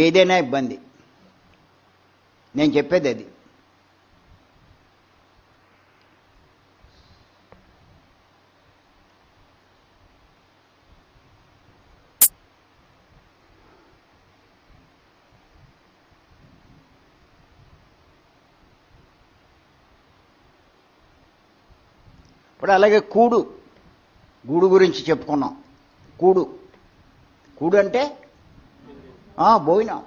ఏదైనా ఇబ్బంది. నేను చెప్పేది అది. ఇప్పుడు అలాగే గూడు గురించి చెప్పుకున్నాం. కూడు అంటే భోజనం.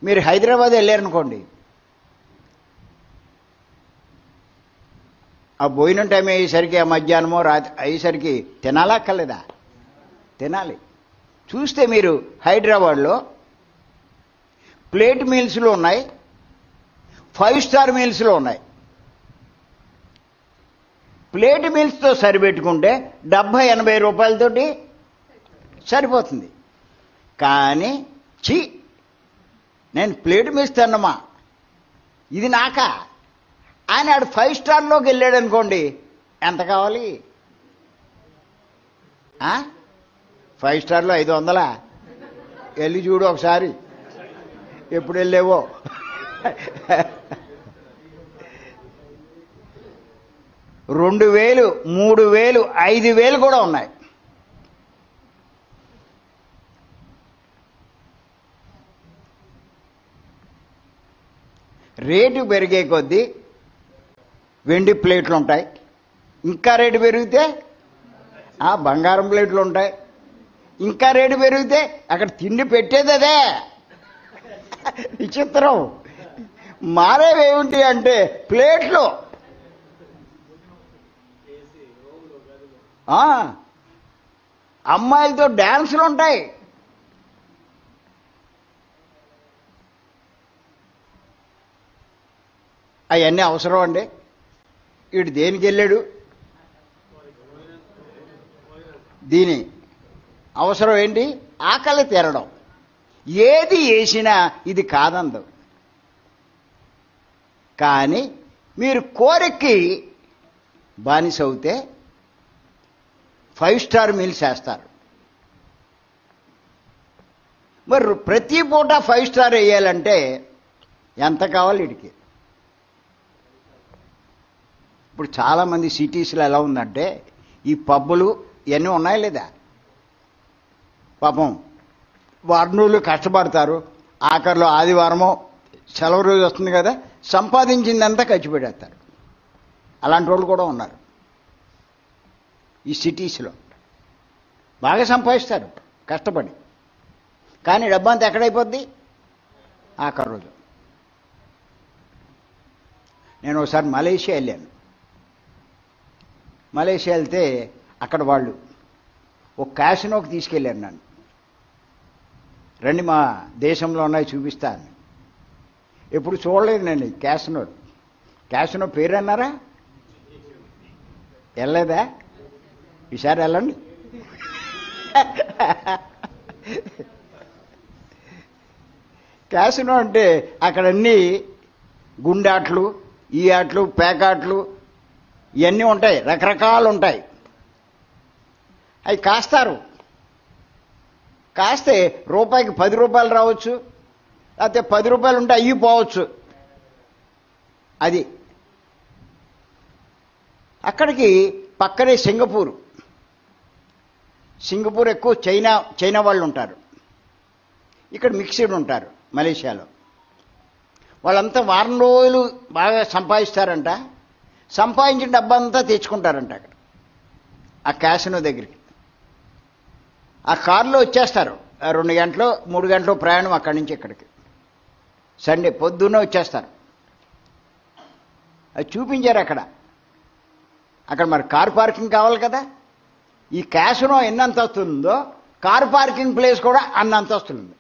మీరు హైదరాబాద్ వెళ్ళారనుకోండి, ఆ భోజనం టైం అయ్యేసరికి ఆ మధ్యాహ్నమో రాత్రి అయ్యేసరికి తినాలా అక్కర్లేదా? తినాలి. చూస్తే మీరు హైదరాబాద్లో ప్లేట్ మీల్స్లో ఉన్నాయి, 5 స్టార్ మీల్స్లో ఉన్నాయి. ప్లేట్ మీల్స్తో సరిపెట్టుకుంటే 70-80 రూపాయలతోటి సరిపోతుంది. కానీ నేను ప్లేట్ మీల్స్ తిన్నమా, ఇది నాకా ఆయన ఆడు 5 స్టార్లోకి వెళ్ళాడు అనుకోండి, ఎంత కావాలి? 5 స్టార్లో 500. వెళ్ళి చూడు ఒకసారి, ఎప్పుడు వెళ్ళేవో. 2000, 3000, 5000 కూడా ఉన్నాయి. రేటు పెరిగే కొద్దీ వెండి ప్లేట్లు ఉంటాయి, ఇంకా రేటు పెరిగితే బంగారం ప్లేట్లు ఉంటాయి, ఇంకా రేటు పెరిగితే అక్కడ తిండి పెట్టేది అదే. విచిత్రం. మారేవేమిటి అంటే ప్లేట్లు. అమ్మాయిలతో డ్యాన్సులు ఉంటాయి. అవన్నీ అవసరం అండి? వీడు దేనికి వెళ్ళాడు? దీని అవసరం ఏంటి? ఆకలి తీరడం. ఏది వేసినా ఇది కాదందు. కానీ మీరు కోరికకి బానిస అవుతే 5 స్టార్ మీల్స్ వేస్తారు. మరి ప్రతి పూట 5 స్టార్ వేయాలంటే ఎంత కావాలి వీడికి? ఇప్పుడు చాలామంది సిటీస్లో ఎలా ఉందంటే ఈ పబ్బులు ఇవన్నీ ఉన్నాయి లేదా? పాపం వారం రోజులు కష్టపడతారు, ఆఖరిలో ఆదివారమో సెలవు రోజు వస్తుంది కదా, సంపాదించిందంతా ఖర్చు పెట్టేస్తారు. అలాంటి వాళ్ళు కూడా ఉన్నారు ఈ సిటీస్లో. బాగా సంపాదిస్తారు కష్టపడి, కానీ డబ్బంతా ఎక్కడైపోద్ది? ఆఖరి రోజు. నేను ఒకసారి మలేషియా వెళ్ళాను. మలేషియా వెళ్తే అక్కడ వాళ్ళు ఒక క్యాసినోకి తీసుకెళ్ళారు నన్ను. రండి మా దేశంలో ఉన్నాయి చూపిస్తాను. ఎప్పుడు చూడలేదు నేను క్యాసినో. క్యాసినో పేరు అన్నారా? వెళ్ళలేదా? ఈసారి వెళ్ళండి. క్యాసినో అంటే అక్కడన్నీ గుండాట్లు, ఈ ఆటలు, పేకాట్లు ఇవన్నీ ఉంటాయి, రకరకాలు ఉంటాయి. అవి కాస్తారు. కాస్తే రూపాయికి 10 రూపాయలు రావచ్చు, లేకపోతే 10 రూపాయలు ఉంటే అయ్యి పోవచ్చు. అది అక్కడికి పక్కనే సింగపూర్ ఎక్కువ చైనా వాళ్ళు ఉంటారు. ఇక్కడ మిక్స్డ్ ఉంటారు మలేషియాలో. వాళ్ళంతా వారం రోజులు బాగా సంపాదిస్తారంట. సంపాదించిన డబ్బంతా తెచ్చుకుంటారంట అక్కడ ఆ క్యాసినో దగ్గరికి. ఆ కారులో వచ్చేస్తారు. 2 గంటలు 3 గంటలు ప్రయాణం అక్కడి నుంచి ఇక్కడికి. సండే పొద్దున్నే వచ్చేస్తారు. అది చూపించారు అక్కడ మరి కార్ పార్కింగ్ కావాలి కదా. ఈ క్యాసినో ఎన్ని అంతస్తులు ఉందో కార్ పార్కింగ్ ప్లేస్ కూడా అన్ని అంతస్తులు ఉంది.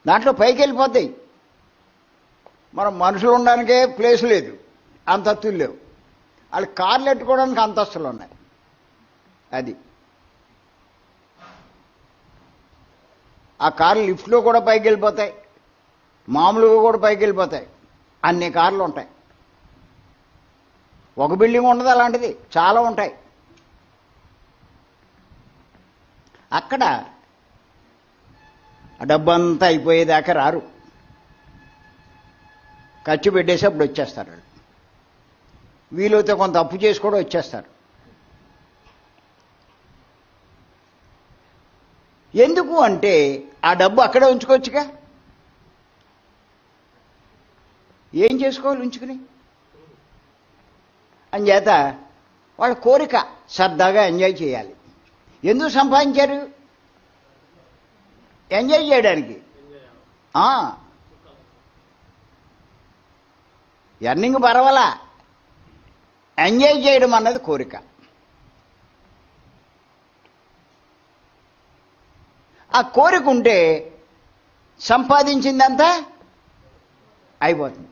దాంట్లో పైకి వెళ్ళిపోతాయి. మనం మనుషులు ఉండడానికే ప్లేస్ లేదు, అంతస్తులు లేవు. వాళ్ళు కార్లు ఎట్టుకోవడానికి అంతస్తులు ఉన్నాయి. అది ఆ కార్లు లిఫ్ట్లో కూడా పైకి వెళ్ళిపోతాయి, మామూలుగా కూడా పైకి వెళ్ళిపోతాయి. అన్ని కార్లు ఉంటాయి. ఒక బిల్డింగ్ ఉండదు, అలాంటిది చాలా ఉంటాయి. అక్కడ ఆ డబ్బంతా అయిపోయేదాకా రారు. ఖర్చు పెట్టేసి అప్పుడు వచ్చేస్తారు వాళ్ళు. వీలైతే కొంత అప్పు చేసి కూడా వచ్చేస్తారు. ఎందుకు అంటే ఆ డబ్బు అక్కడే ఉంచుకోవచ్చుగా. ఏం చేసుకోవాలి ఉంచుకుని? అంచేత వాళ్ళ కోరిక సరదాగా ఎంజాయ్ చేయాలి. ఎందుకు సంపాదించారు? ఎంజాయ్ చేయడానికి. ఎర్నింగ్ పర్వాలా, ఎంజాయ్ చేయడం అన్నది కోరిక. ఆ కోరిక ఉంటే సంపాదించిందంతా అయిపోతుంది.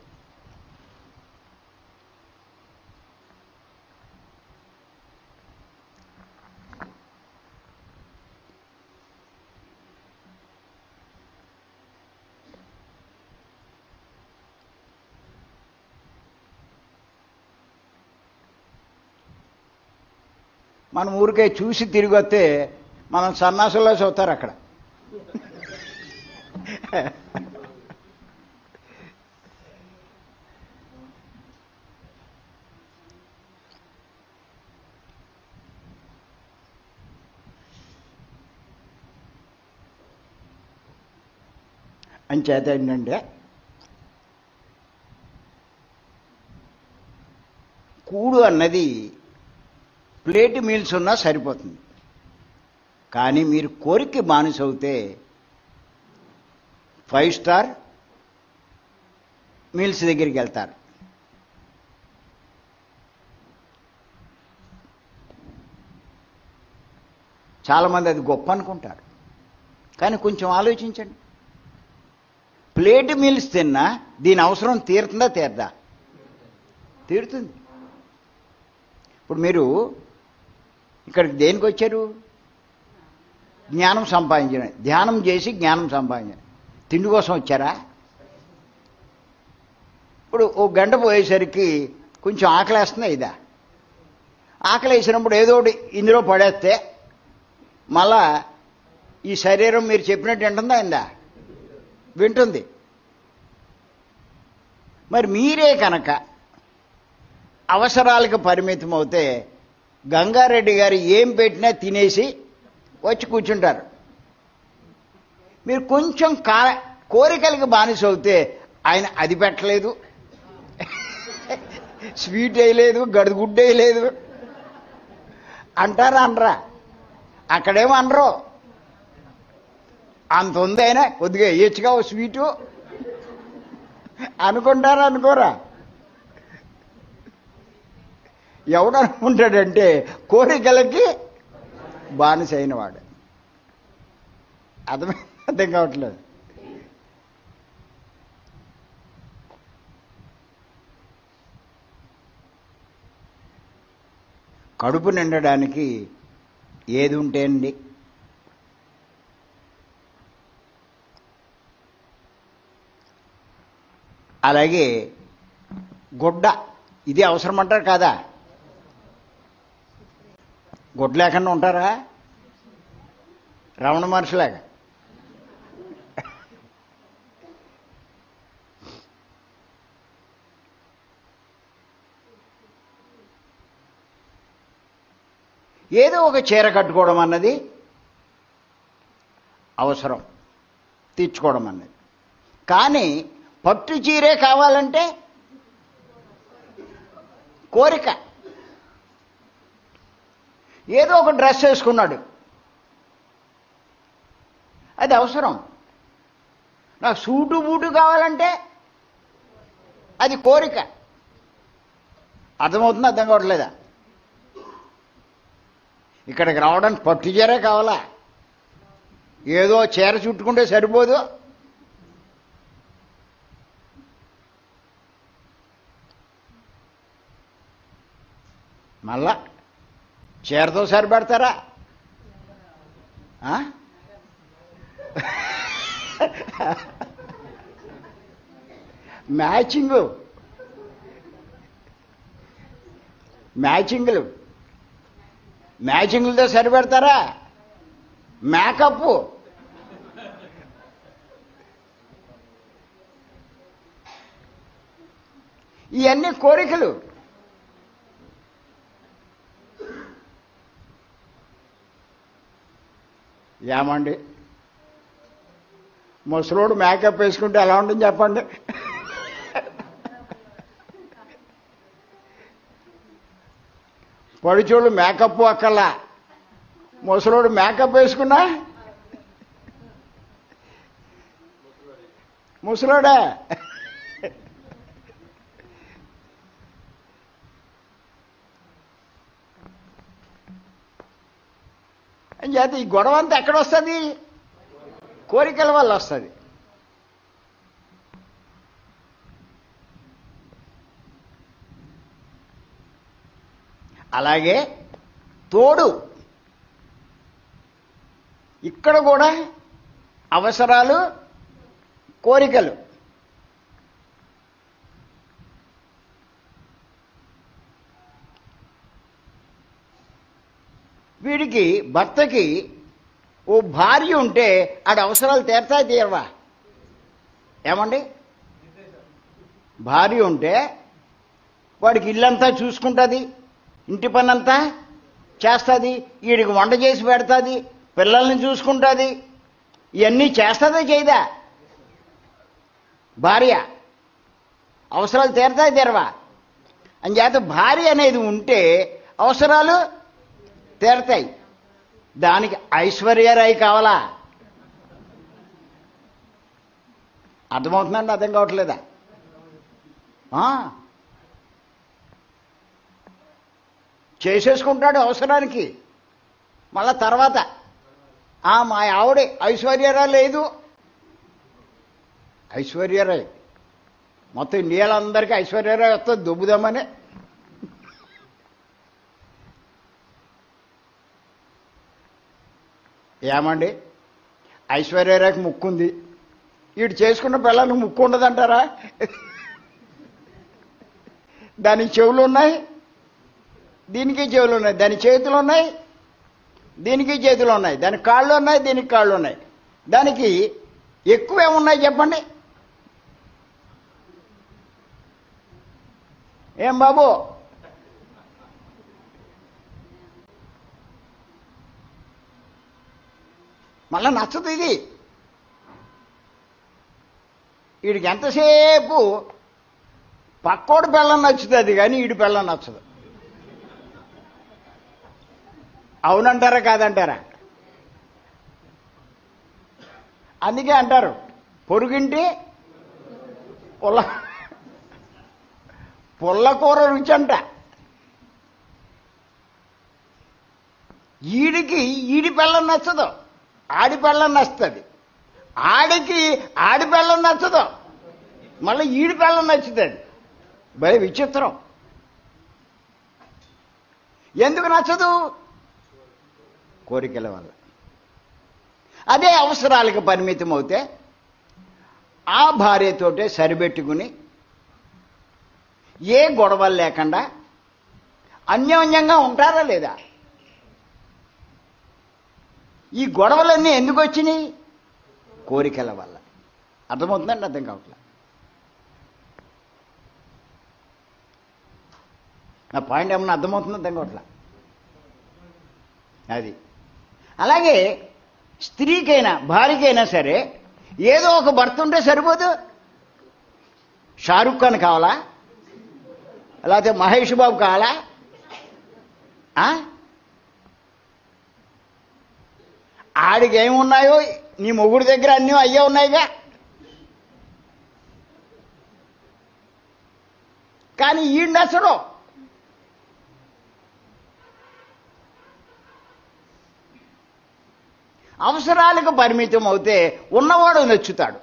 మనం ఊరికే చూసి తిరిగి వస్తే మనం సన్నాసుల్లో చూస్తారు అక్కడ. అంచేత ఏంటంటే కూడు అన్నది ప్లేట్ మీల్స్ ఉన్నా సరిపోతుంది. కానీ మీరు కోరిక బానిసవుతే 5 స్టార్ మీల్స్ దగ్గరికి వెళ్తారు. చాలామంది అది గొప్ప అనుకుంటారు. కానీ కొంచెం ఆలోచించండి, ప్లేట్ మీల్స్ తిన్నా దీని అవసరం తీరుతుందా తీరదా? తీరుతుంది. ఇప్పుడు మీరు ఇక్కడికి దేనికి వచ్చారు? జ్ఞానం సంపాదించడం, ధ్యానం చేసి జ్ఞానం సంపాదించడం. తిండి కోసం వచ్చారా? ఇప్పుడు ఓ గంట పోయేసరికి కొంచెం ఆకలేస్తుందా? ఇదా ఆకలి వేసినప్పుడు ఏదో ఒకటి ఇందులో పడేస్తే మళ్ళా ఈ శరీరం మీరు చెప్పినట్టు వింటుందా? ఇందా వింటుంది. మరి మీరే కనుక అవసరాలకు పరిమితం అవుతే గంగారెడ్డి గారు ఏం పెట్టినా తినేసి వచ్చి కూర్చుంటారు. మీరు కొంచెం కోరికలకు బానిస అవుతే ఆయన అది పెట్టలేదు, స్వీట్ వేయలేదు, గడుగుడ్డు వేయలేదు అంటారా? అనరా? అక్కడేమో అనరు. అంత ఉంది అయినా కొద్దిగా వేయచ్చుగా ఓ స్వీటు అనుకుంటారా? అనుకోరా? ఎవడనుకుంటాడంటే కోరికలకి బానిస అయిన వాడు. అర్థం కావట్లేదు. కడుపు నిండడానికి ఏది ఉంటే అండి? అలాగే గుడ్డ, ఇది అవసరం అంటారు కాదా? గుడ్డ లేకుండా ఉంటారా? రమణ మహర్షిలాగా. ఏదో ఒక చీర కట్టుకోవడం అన్నది అవసరం, తీర్చుకోవడం అన్నది. కానీ పట్టు చీరే కావాలంటే కోరిక. ఏదో ఒక డ్రెస్ వేసుకున్నాడు, అది అవసరం. నాకు సూటు బూటు కావాలంటే అది కోరిక. అర్థమవుతుందా? అర్థం కావట్లేదా? ఇక్కడికి రావడానికి పట్టు చీరే కావాలా? ఏదో చీర చుట్టుకుంటే సరిపోదు. మళ్ళా చీరతో సరిపెడతారా? మ్యాచింగులతో సరిపెడతారా? మేకప్ ఇవన్నీ కోరికలు. ఏమండి, ముసలోడు మేకప్ వేసుకుంటే ఎలా ఉంటుంది చెప్పండి? పడిచోళ్ళు మేకప్ అక్కర్లా, ముసలోడు మేకప్ వేసుకున్నా ముసలోడే. అని చేత ఈ గొడవ అంతా ఎక్కడొస్తుంది? కోరికల వల్ల వస్తుంది. అలాగే తోడు ఇక్కడ కూడా అవసరాలు, కోరికలు. వీడికి భర్తకి ఓ భార్య ఉంటే ఆడి అవసరాలు తీరతాయి తీరవా? ఏమండి? భార్య ఉంటే వాడికి ఇల్లంతా చూసుకుంటుంది, ఇంటి పని అంతా చేస్తుంది, వీడికి వంట చేసి పెడుతుంది, పిల్లల్ని చూసుకుంటుంది, ఇవన్నీ చేస్తుందా చేయదా? భార్య అవసరాలు తీరతాయి తీరవా? అంచేత భార్య అనేది ఉంటే అవసరాలు తీరతాయి. దానికి ఐశ్వర్యరాయ్ కావాలా? అర్థమవుతుందండి? అర్థం కావట్లేదా? చేసేసుకుంటాడు అవసరానికి. మళ్ళా తర్వాత మా ఆవిడే ఐశ్వర్యరాయ్ లేదు. ఐశ్వర్యరాయ్ మొత్తం ఇండియాలందరికీ ఐశ్వర్యరాయ్ వస్తుంది దుబ్బుదామని. ఏమండి? ఐశ్వర్యరాయ్కి ముక్కుంది, వీడు చేసుకున్న పిల్లలకు ముక్కు ఉండదంటారా? దానికి చెవులు ఉన్నాయి, దీనికి చెవులు ఉన్నాయి, దాని చేతులు ఉన్నాయి, దీనికి చేతులు ఉన్నాయి, దానికి కాళ్ళు ఉన్నాయి, దీనికి కాళ్ళు ఉన్నాయి. దానికి ఎక్కువేమున్నాయి చెప్పండి? ఏం బాబు? మళ్ళా నచ్చదు ఇది. వీడికి ఎంతసేపు పక్కోడు పిల్లని నచ్చుతుంది కానీ వీడి పిల్లని నచ్చదు. అవునంటారా కాదంటారా? అందుకే అంటారు పొరుగింటి పుల్లకూర రుచి అంట. ఈడికి ఈడి పిల్లని నచ్చదు, ఆడి పిల్లని నచ్చుతుంది. ఆడికి ఆడి పిల్లని నచ్చదు, మళ్ళీ ఈడి పిల్లని నచ్చుతుంది. భలే విచిత్రం. ఎందుకు నచ్చదు? కోరికల వల్ల. అదే అవసరాలకు పరిమితం అవుతే ఆ భార్యతోటే సరిపెట్టుకుని ఏ గొడవలు లేకుండా అన్యోన్యంగా ఉంటారా లేదా? ఈ గొడవలన్నీ ఎందుకు వచ్చినాయి? కోరికల వల్ల. అర్థమవుతుందండి? అర్థం కావట్లేదు. నా పాయింట్ ఏమన్నా అర్థమవుతుందో అర్థం కావట్లా. అది అలాగే స్త్రీకైనా భార్యకైనా సరే ఏదో ఒక భర్త ఉంటే సరిపోదు. షారుఖ్ ఖాన్ కావాలా? లేకపోతే మహేష్ బాబు కావాలా? ఆడికి ఏమున్నాయో నీ మొగుడి దగ్గర అన్నీ అయ్యే ఉన్నాయిగా. కానీ ఈ నచ్చడు. అవసరాలకు పరిమితం అవుతే ఉన్నవాడు నచ్చుతాడు,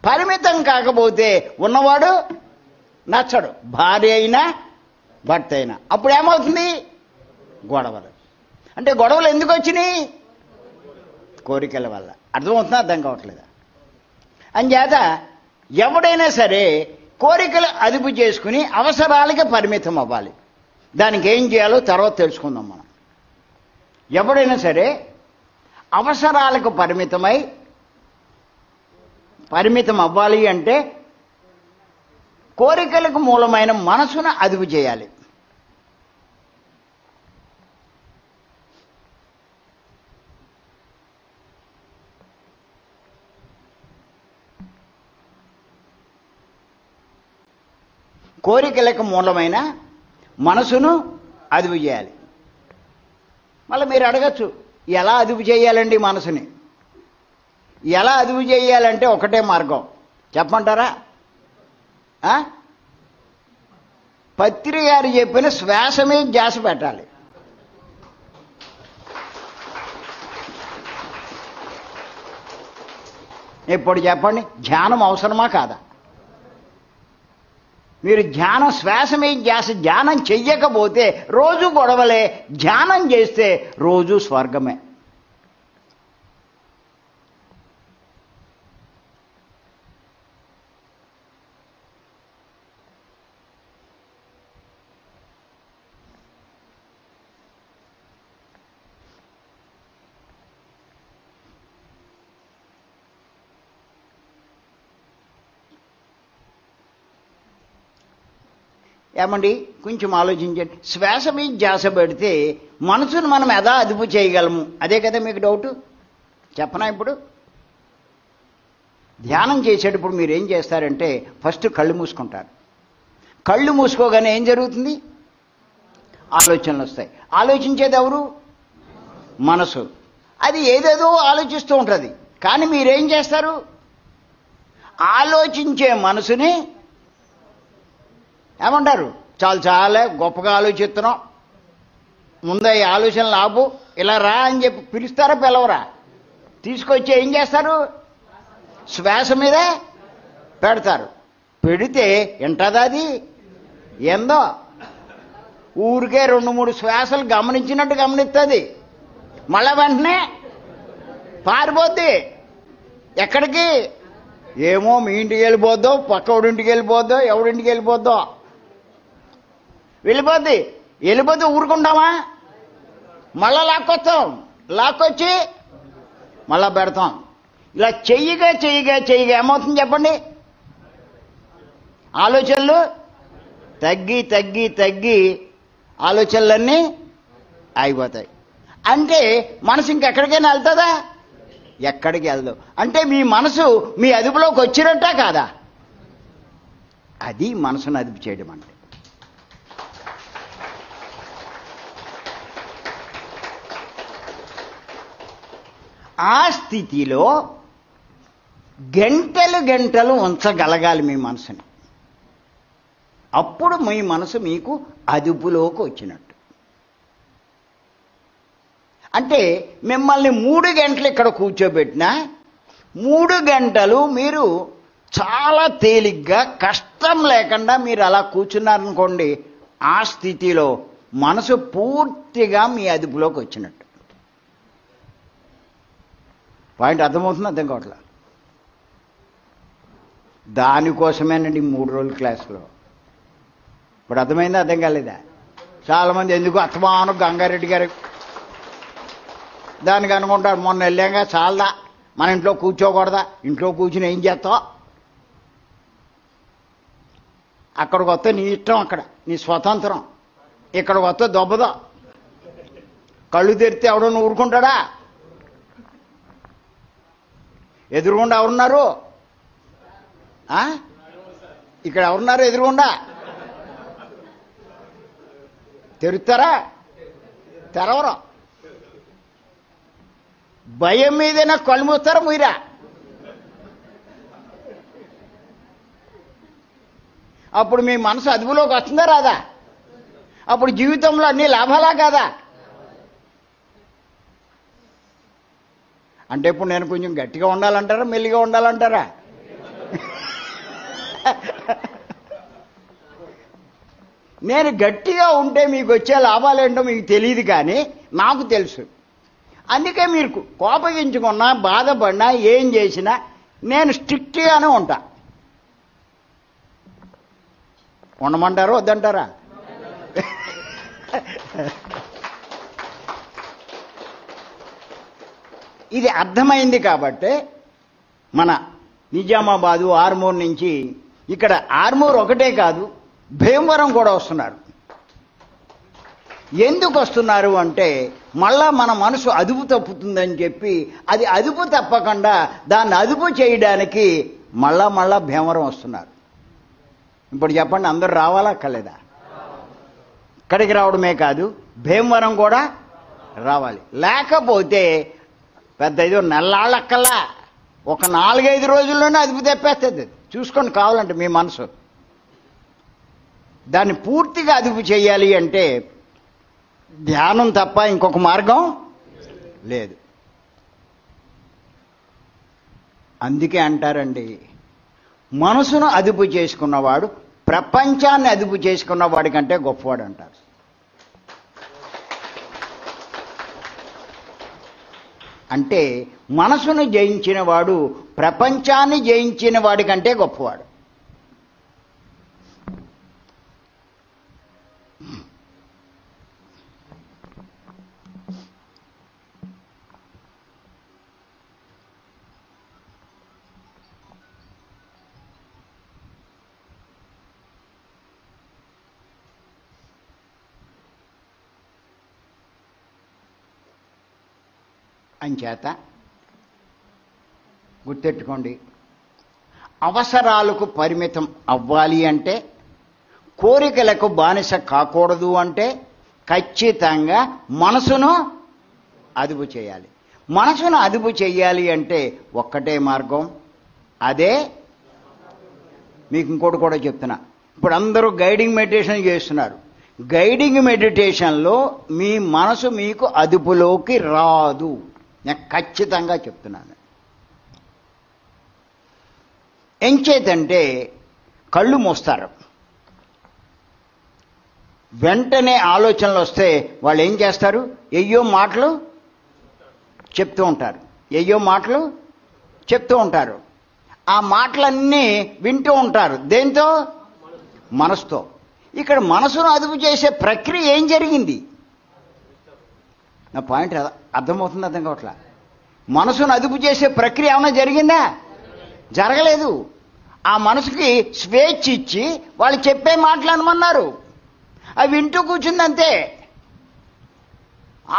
పరిమితం కాకపోతే ఉన్నవాడు నచ్చడు. భార్య అయినా భర్త అయినా. అప్పుడు ఏమవుతుంది? గొడవలు. అంటే గొడవలు ఎందుకు వచ్చినాయి? కోరికల వల్ల. అర్థమవుతుందా? అర్థం కావట్లేదా? అంచేత ఎవడైనా సరే కోరికలు అదుపు చేసుకుని అవసరాలకి పరిమితం అవ్వాలి. దానికి ఏం చేయాలో తర్వాత తెలుసుకుందాం మనం. ఎవడైనా సరే అవసరాలకు పరిమితం అవ్వాలి అంటే కోరికలకు మూలమైన మనసును అదుపు చేయాలి. కోరికలకు మూలమైన మనసును అదుపు చేయాలి. మళ్ళీ మీరు అడగచ్చు, ఎలా అదుపు చేయాలండి మనసుని? ఎలా అదుపు చేయాలంటే ఒకటే మార్గం చెప్పమంటారా? పత్రి గారు చెప్పిన శ్వాస మీద ధ్యాస పెట్టాలి. ఇప్పుడు చెప్పండి, ధ్యానం అవసరమా కాదా? మీరు ధ్యానం, శ్వాస మీద ధ్యాస, ధ్యానం చెయ్యకపోతే రోజు గొడవలే, ధ్యానం చేస్తే రోజు స్వర్గమే. ఏమండి, కొంచెం ఆలోచించండి. శ్వాస మీద ధ్యాస పెడితే మనసును మనం ఎలా అదుపు చేయగలము? అదే కదా మీకు డౌట్. చెప్పనా? ఇప్పుడు ధ్యానం చేసేటప్పుడు మీరు ఏం చేస్తారంటే ఫస్ట్ కళ్ళు మూసుకుంటారు. కళ్ళు మూసుకోగానే ఏం జరుగుతుంది? ఆలోచనలు వస్తాయి. ఆలోచించేది ఎవరు? మనసు. అది ఏదేదో ఆలోచిస్తూ ఉంటుంది. కానీ మీరేం చేస్తారు? ఆలోచించే మనసుని ఏమంటారు? చాలా గొప్పగా ఆలోచిస్తున్నాం, ముందు ఈ ఆలోచనలు ఆపు, ఇలా రా అని చెప్పి పిలుస్తారా? పిలవరా? తీసుకొచ్చి ఏం చేస్తారు? శ్వాస మీద పెడతారు. పెడితే ఎంటదా అది? ఏందో ఊరికే 2-3 శ్వాసలు గమనించినట్టు గమనిస్తుంది, మళ్ళా వెంటనే పారిపోద్ది. ఎక్కడికి? ఏమో మీ ఇంటికి వెళ్ళిపోద్దో, పక్కవుడింటికి వెళ్ళిపోద్దో, ఎవడింటికి వెళ్ళిపోద్దో వెళ్ళిపోద్ది. వెళ్ళిపోతే ఊరుకుంటామా? మళ్ళా లాక్కొస్తాం, లాక్కొచ్చి మళ్ళా పెడతాం. ఇలా చెయ్యిగా చెయ్యిగా చెయ్యిగా ఏమవుతుంది చెప్పండి? ఆలోచనలు తగ్గి తగ్గి తగ్గి ఆలోచనలన్నీ ఆగిపోతాయి. అంటే మనసు ఇంకెక్కడికైనా వెళ్తుందా? ఎక్కడికి వెళ్దాం. అంటే మీ మనసు మీ అదుపులోకి వచ్చినట్టా కాదా? అది మనసును అదుపు చేయడం అంటే. ఆ స్థితిలో గంటలు గంటలు ఉంచగలగాలి మీ మనసుని. అప్పుడు మీ మనసు మీకు అదుపులోకి వచ్చినట్టు. అంటే మిమ్మల్ని 3 గంటలు ఇక్కడ కూర్చోబెట్టినా 3 గంటలు మీరు చాలా తేలిగ్గా, కష్టం లేకుండా మీరు అలా కూర్చున్నారనుకోండి, ఆ స్థితిలో మనసు పూర్తిగా మీ అదుపులోకి వచ్చినట్టు. పాయింట్ అర్థమవుతుంది? అర్థం కావట్లా? దానికోసమేనండి 3 రోజుల క్లాసులో. ఇప్పుడు అర్థమైందా? అర్థం కాలేదా? చాలామంది ఎందుకు అత్తమాను గంగారెడ్డి గారు దానికి అనుకుంటారు, మొన్న వెళ్ళాక చాలదా, మన ఇంట్లో కూర్చోకూడదా, ఇంట్లో కూర్చుని ఏం చేస్తావు, అక్కడికి వస్తే నీ ఇష్టం, అక్కడ నీ స్వతంత్రం, ఇక్కడికి వస్తే దొబ్బదా, కళ్ళు తెరిస్తే ఎవడన్నా ఊరుకుంటాడా? ఎదురుగుండా ఎవరున్నారు? ఇక్కడ ఎవరున్నారు ఎదురుగుండా? తెరుస్తారా? తెరవరు. భయం మీదైనా కళ్ళు మూస్తారా? మీరా? అప్పుడు మీ మనసు అదుపులోకి వస్తుందా రాదా? అప్పుడు జీవితంలో అన్ని లాభాలా కాదా? అంటే ఇప్పుడు నేను కొంచెం గట్టిగా ఉండాలంటారా, మెల్లిగా ఉండాలంటారా? నేను గట్టిగా ఉంటే మీకు వచ్చే లాభాలేంటో మీకు తెలియదు, కానీ నాకు తెలుసు. అందుకే మీరు కోపగించుకున్నా, బాధపడినా, ఏం చేసినా నేను స్ట్రిక్ట్గానే ఉంటా. ఉండమంటారా వద్దంటారా? ఇది అర్థమైంది కాబట్టి మన నిజామాబాదు, ఆర్మూర్ నుంచి, ఇక్కడ ఆర్మూర్ ఒకటే కాదు, భీమవరం కూడా వస్తున్నారు. ఎందుకు వస్తున్నారు అంటే మళ్ళా మన మనసు అదుపు తప్పుతుందని చెప్పి, అది అదుపు తప్పకుండా దాన్ని అదుపు చేయడానికి మళ్ళా భీమవరం వస్తున్నారు. ఇప్పుడు చెప్పండి, అందరూ రావాలా అక్కర్లేదా? ఇక్కడికి రావడమే కాదు, భీమవరం కూడా రావాలి. లేకపోతే పెద్ద ఇదో నెల్లాళ్ళక్కల్లా, ఒక 4-5 రోజుల్లోనే అదుపు తెప్పేస్తుంది. చూసుకోండి కావాలంటే మీ మనసు. దాన్ని పూర్తిగా అదుపు చేయాలి అంటే ధ్యానం తప్ప ఇంకొక మార్గం లేదు. అందుకే అంటారండి, మనసును అదుపు చేసుకున్నవాడు ప్రపంచాన్ని అదుపు చేసుకున్నవాడి కంటే గొప్పవాడు అంటారు. అంటే మనసును జయించిన వాడు ప్రపంచాన్ని జయించిన వాడి కంటే గొప్పవాడు. అంచేత గుర్తెట్టుకోండి, అవసరాలకు పరిమితం అవ్వాలి అంటే, కోరికలకు బానిస కాకూడదు అంటే ఖచ్చితంగా మనసును అదుపు చేయాలి. మనసును అదుపు చేయాలి అంటే ఒక్కటే మార్గం, అదే మీకు ఇంకోటి కూడా చెప్తున్నా. ఇప్పుడు అందరూ గైడింగ్ మెడిటేషన్ చేస్తున్నారు. గైడింగ్ మెడిటేషన్లో మీ మనసు మీకు అదుపులోకి రాదు, నేను ఖచ్చితంగా చెప్తున్నాను. ఎంచేతంటే కళ్ళు మూస్తారు, వెంటనే ఆలోచనలు వస్తే వాళ్ళు ఏం చేస్తారు? ఎయ్యో మాటలు చెప్తూ ఉంటారు, ఎయ్యో మాటలు చెప్తూ ఉంటారు. ఆ మాటలన్నీ వింటూ ఉంటారు. దేంతో? మనసుతో. ఇక్కడ మనసును అదుపు చేసే ప్రక్రియ ఏం జరిగింది? నా పాయింట్ అర్థమవుతుంది, అర్థం కావట్లా. మనసును అదుపు చేసే ప్రక్రియ ఏమైనా జరిగిందా? జరగలేదు. ఆ మనసుకి స్వేచ్ఛ ఇచ్చి వాళ్ళు చెప్పే మాటలు అనమన్నారు, అవి వింటూ కూర్చుందంతే.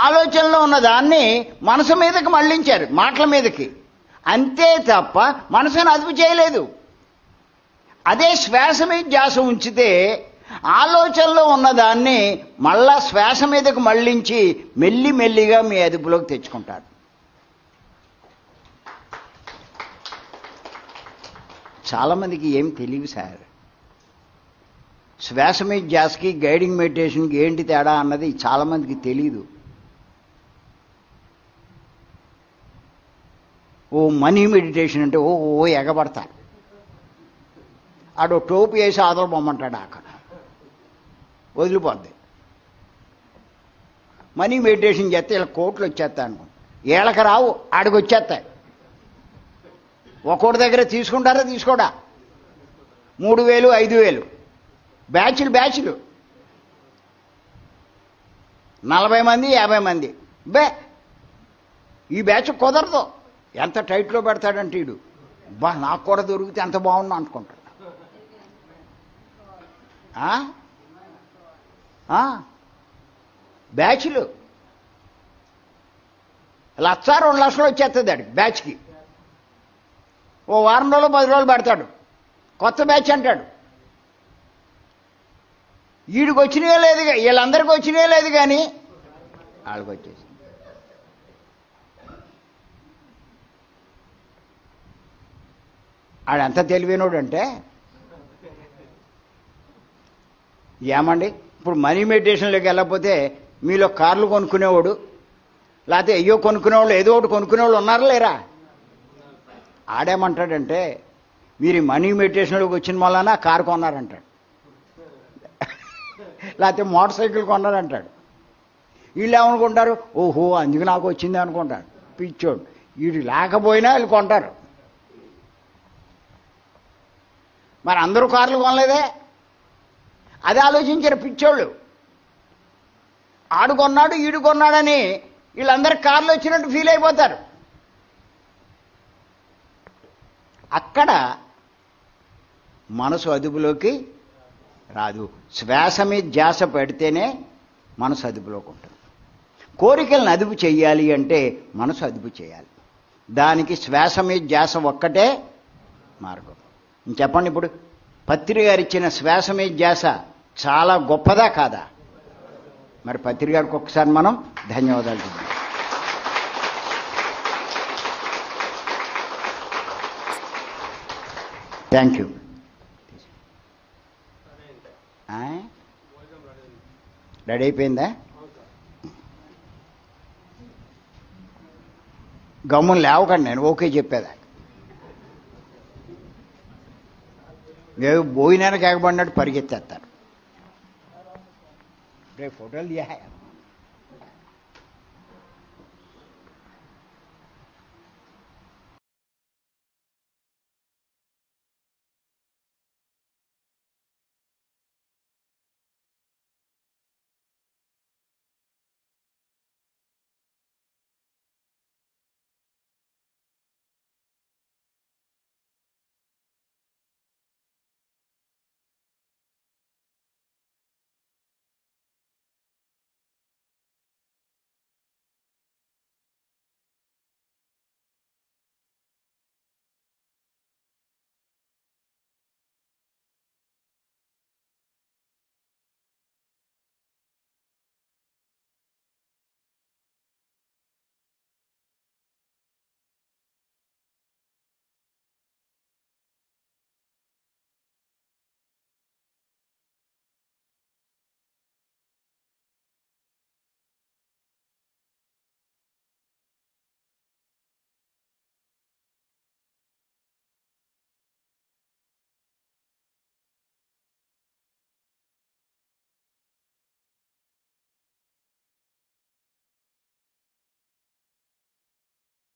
ఆలోచనలో ఉన్న దాన్ని మనసు మీదకి మళ్ళించారు, మాటల మీదకి, అంతే తప్ప మనసును అదుపు చేయలేదు. అదే శ్వాస మీద ధ్యాస ఉంచితే ఆలోచనలో ఉన్నదాన్ని మళ్ళా శ్వాస మీదకు మళ్ళించి మెల్లి మెల్లిగా మీ అదుపులోకి తెచ్చుకుంటారు. చాలామందికి ఏం తెలియదు సార్, శ్వాస మీద ధ్యాసకి గైడింగ్ మెడిటేషన్కి ఏంటి తేడా అన్నది చాలామందికి తెలీదు. ఓ మనీ మెడిటేషన్ అంటే ఓ ఓ ఎగబడతారు. ఆడో టోపీ వేసి ఆదర బొమ్మంటాడు, అక్కడ వదిలిపోద్ది. మనీ మెడిటేషన్ చేస్తే ఇలా కోట్లు వచ్చేస్తాయి అనుకో, ఏళ్ళకి రావు, ఆడికి వచ్చేస్తాయి. ఒక్కోటి దగ్గర తీసుకుంటారా తీసుకోడా, 3000 5000 బ్యాచ్లు 40 మంది 50 మంది. ఈ బ్యాచ్ కుదరదు. ఎంత టైట్లో పెడతాడంటే వీడు, బా నాకు కూడా దొరికితే ఎంత బాగున్నా అనుకుంటాడు. బ్యాచ్లు 1,00,000 2 లక్షలు వచ్చేస్తుంది ఆడికి బ్యాచ్కి. ఓ వారం రోజులు 10 రోజులు పెడతాడు, కొత్త బ్యాచ్ అంటాడు. వీడికి వచ్చినే లేదు, వీళ్ళందరికీ వచ్చినే లేదు, కానీ వాళ్ళకి వచ్చేసి ఆడంత తెలివైనోడు అంటే ఏమండి. ఇప్పుడు మనీ మెడిటేషన్లోకి వెళ్ళకపోతే మీలో కార్లు కొనుక్కునేవాడు, లేకపోతే అయ్యో కొనుక్కునేవాళ్ళు, ఏదో ఒకటి కొనుక్కునేవాళ్ళు ఉన్నారా లేరా? ఆడేమంటాడంటే మీరు మనీ మెడిటేషన్లోకి వచ్చిన వలన కారు కొన్నారంటాడు, లేకపోతే మోటార్ సైకిల్ కొన్నారంటాడు. వీళ్ళు ఏమనుకుంటారు? ఓహో అందుకు నాకు వచ్చింది అనుకుంటాడు, పిచ్చోడు. వీడు లేకపోయినా వీళ్ళు కొంటారు. మరి అందరూ కార్లు కొనలేదే, అది ఆలోచించారు పిచ్చోళ్ళు. ఆడు కొన్నాడు ఈడు కొన్నాడని వీళ్ళందరికీ కార్లు వచ్చినట్టు ఫీల్ అయిపోతారు. అక్కడ మనసు అదుపులోకి రాదు. శ్వాస మీద ధ్యాస పెడితేనే మనసు అదుపులోకి ఉంటుంది. కోరికలను అదుపు చేయాలి అంటే మనసు అదుపు చేయాలి. దానికి శ్వాస మీద ధ్యాస ఒక్కటే మార్గం. చెప్పండి, ఇప్పుడు పత్రి గారు ఇచ్చిన శ్వాస మీద ధ్యాస చాలా గొప్పదా కాదా? మరి పత్రి గారికి ఒక్కసారి మనం ధన్యవాదాలు చెప్తాం. Thank you. రెడీ అయిపోయిందా? గమ్మున లేవకండి, నేను ఓకే చెప్పేదా. ఏదో భోజనానికి ఎగబడినట్టు పరిగెత్తేస్తారు రేపు ఫోటోలు